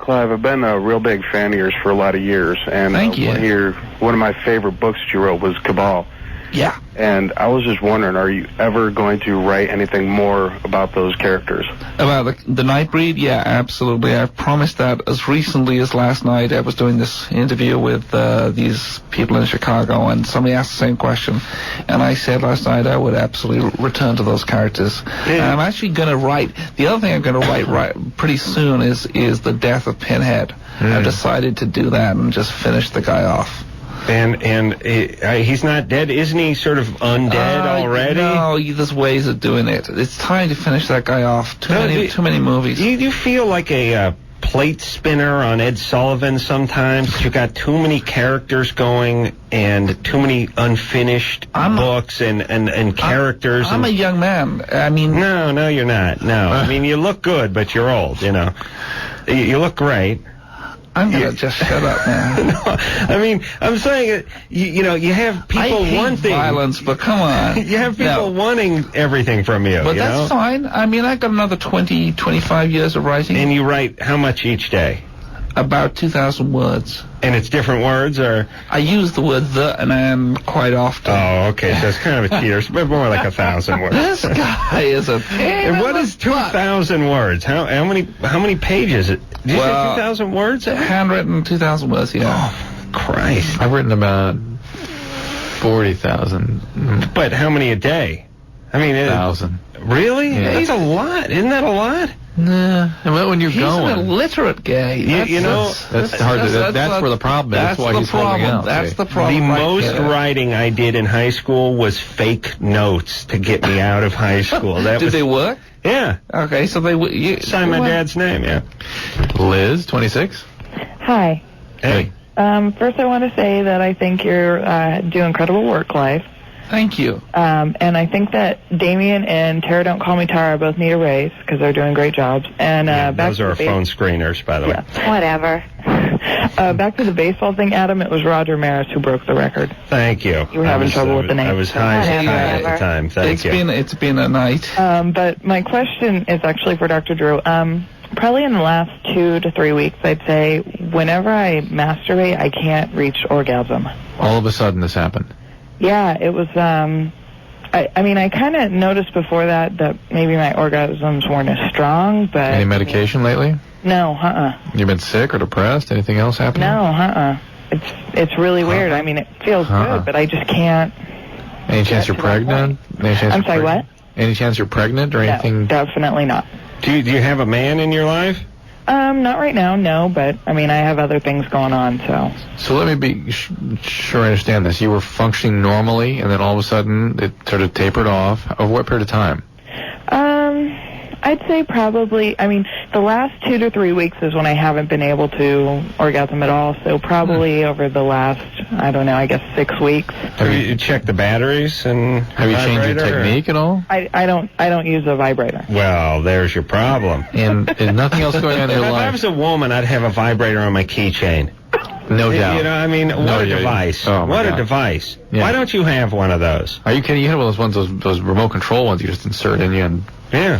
Clive, I've been a real big fan of yours for a lot of years. And Thank you. One of my favorite books that you wrote was Cabal. Yeah. And I was just wondering, are you ever going to write anything more about those characters? About the Nightbreed? Yeah, absolutely. I've promised that as recently as last night. I was doing this interview with these people in Chicago, and somebody asked the same question. And I said last night I would absolutely return to those characters. And I'm actually going to write, the other thing I'm going to write pretty soon is the death of Pinhead. I've decided to do that and just finish the guy off. And he's not dead, isn't he? Sort of undead already? No, there's ways of doing it. It's time to finish that guy off. Too many movies. Do you feel like a plate spinner on Ed Sullivan sometimes? You got too many characters going and too many unfinished books and characters. I'm a young man. I mean, no, you're not. No, I mean you look good, but you're old. You know, you look great. I'm gonna just shut up, man. No, I mean, I'm saying, you have people wanting violence, but come on. You have people wanting everything from you. But that's fine. I mean, I got another 20, 25 years of writing. And you write how much each day? About 2,000 words. And it's different words, or? I use the word the and and quite often. Oh, okay. So it's kind of a cheater. It's more like 1,000 words. This guy is a pain. And what is 2,000 words? How many pages? Did you say 2,000 words? Handwritten 2,000 words, yeah. Oh, Christ. I've written about 40,000. But how many a day? I mean, 1,000. Really? Yeah. That's a lot. Isn't that a lot? Nah, well, when you're He's going. an illiterate gay. That's hard. That's where the problem is. That's why he's holding out. That's the problem. The most writing I did in high school was fake notes to get me out of high school. Did they work? Yeah. Okay, so they signed my dad's name. Yeah. Liz, 26. Hi. Hey. First, I want to say that I think you're doing incredible work, Clive. Thank you. And I think that Damien and Tara Don't Call Me Tara both need a raise because they're doing great jobs. And back those to are our the phone screeners, by the way. Whatever. Back to the baseball thing, Adam. It was Roger Maris who broke the record. Thank you. You were having trouble with the name. I was high at the time. Thank you. It's been a night. But my question is actually for Dr. Drew. Probably in the last 2 to 3 weeks, I'd say whenever I masturbate, I can't reach orgasm. All of a sudden, this happened. Yeah, it was, I mean, I kind of noticed before that maybe my orgasms weren't as strong, but... Any medication lately? No, You been sick or depressed? Anything else happening? No, It's really weird. I mean, it feels good, but I just can't... Any chance you're pregnant? I'm sorry, what? Any chance you're pregnant or anything? No, definitely not. Do you have a man in your life? Not right now, no, but, I mean, I have other things going on, so... So let me be sure I understand this. You were functioning normally, and then all of a sudden it sort of tapered off. Over what period of time? I'd say probably, I mean, the last 2 to 3 weeks is when I haven't been able to orgasm at all, so probably over the last, I don't know, I guess 6 weeks. Have you checked the batteries and have you changed your technique at all? I don't use a vibrator. Well, there's your problem. And nothing else going on in your If life? I was a woman, I'd have a vibrator on my keychain. No doubt. You know, I mean, what a device. Oh, what a device. Yeah. Why don't you have one of those? Are you kidding? You have one of those remote control ones you just insert in you and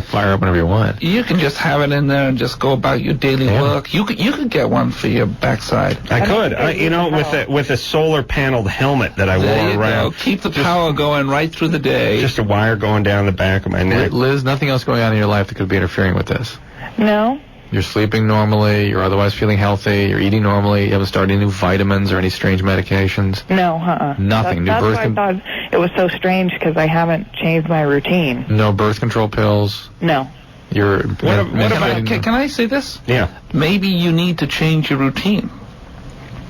fire up whenever you want. You can just have it in there and just go about your daily work. You could get one for your backside. I could. You know, with a solar paneled helmet that I wore around. Go. Keep the power going right through the day. Just a wire going down the back of my neck. Liz, nothing else going on in your life that could be interfering with this? No. You're sleeping normally, you're otherwise feeling healthy, you're eating normally, you haven't started any new vitamins or any strange medications? No, Nothing. That's why I thought it was so strange because I haven't changed my routine. No birth control pills? No. You're... What about, can I say this? Yeah. Maybe you need to change your routine.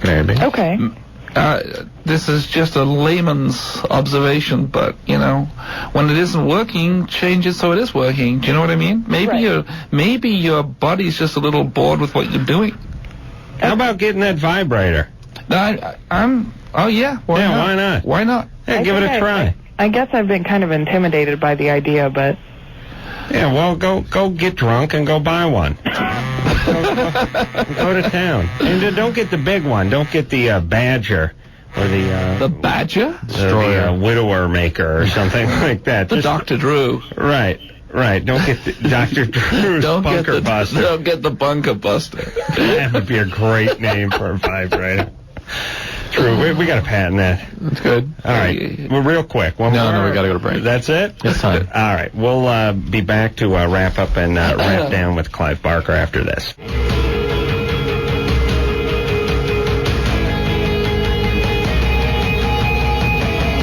Maybe. Okay. This is just a layman's observation, but, you know, when it isn't working, change it so it is working. Do you know what I mean? Maybe your body's just a little bored with what you're doing. How about getting that vibrator? Why not? Why not? Why not? Yeah, give it a try. I guess I've been kind of intimidated by the idea, but... Yeah, well, go get drunk and go buy one. Go to town. And don't get the big one. Don't get the Badger or the Badger? The widower maker or something like that. The Dr. Drew. Right. Don't get the Dr. Drew's Bunker Buster. Don't get the Bunker Buster. That would be a great name for a vibrator. True, we got to patent that. That's good. All right, well, real quick. No, we got to go to break. That's it? It's time. All right, we'll be back to wrap up and wrap down with Clive Barker after this.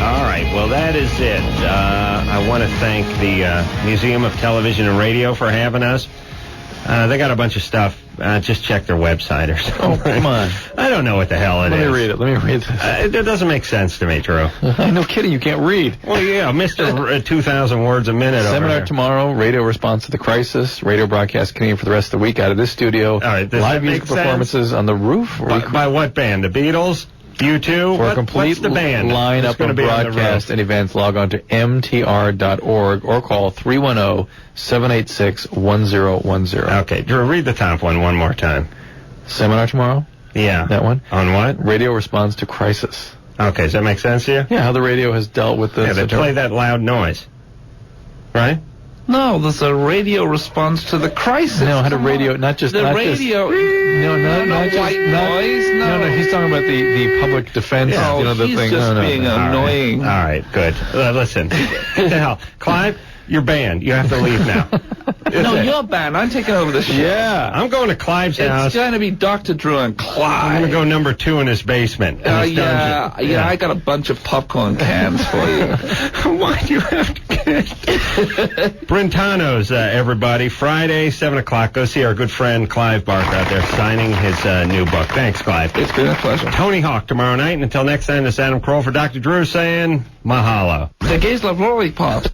All right, well, that is it. I want to thank the Museum of Television and Radio for having us. They got a bunch of stuff. Just check their website or something. Oh, come on. I don't know what the hell it is. Let me read it. Let me read this. It doesn't make sense to me, Drew. No kidding. You can't read. Well, yeah, Mr. 2,000 words a minute. Seminar tomorrow, radio response to the crisis, radio broadcast continuing for the rest of the week out of this studio. All right, live music performances on the roof. By what band? The Beatles? U2? For a complete what's the band? lineup of broadcast and events, log on to mtr.org or call 310-786-1010. Okay, Drew, read the top one more time. Seminar tomorrow? Yeah. That one? On what? Radio response to crisis. Okay, does that make sense to you? Yeah, how the radio has dealt with this. Yeah, they play that loud noise. Right? No, there's a radio response to the crisis. No, how to radio, not just... The radio... Not white noise? No, he's talking about the public defense, Yeah. the He's thing. just being annoying. All right, good. Listen, what the hell? Clive, You're banned. You have to leave now. No, you're banned. I'm taking over the show. Yeah. I'm going to Clive's house. It's going to be Dr. Drew and Clive. I'm going to go number 2 in his basement. In his dungeon. Yeah, I got a bunch of popcorn cans for you. Why do you have to get Brentano's, everybody. Friday, 7 o'clock. Go see our good friend Clive Barker out there signing his new book. Thanks, Clive. It's been a pleasure. Tony Hawk tomorrow night. And until next time, this is Adam Carolla for Dr. Drew saying mahalo. The gays love lollipop.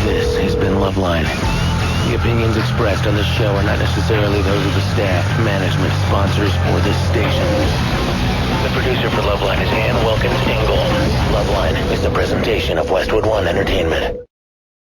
This has been Loveline. The opinions expressed on this show are not necessarily those of the staff, management, sponsors, or this station. The producer for Loveline is Ann Wilkins Ingle. Loveline is a presentation of Westwood One Entertainment.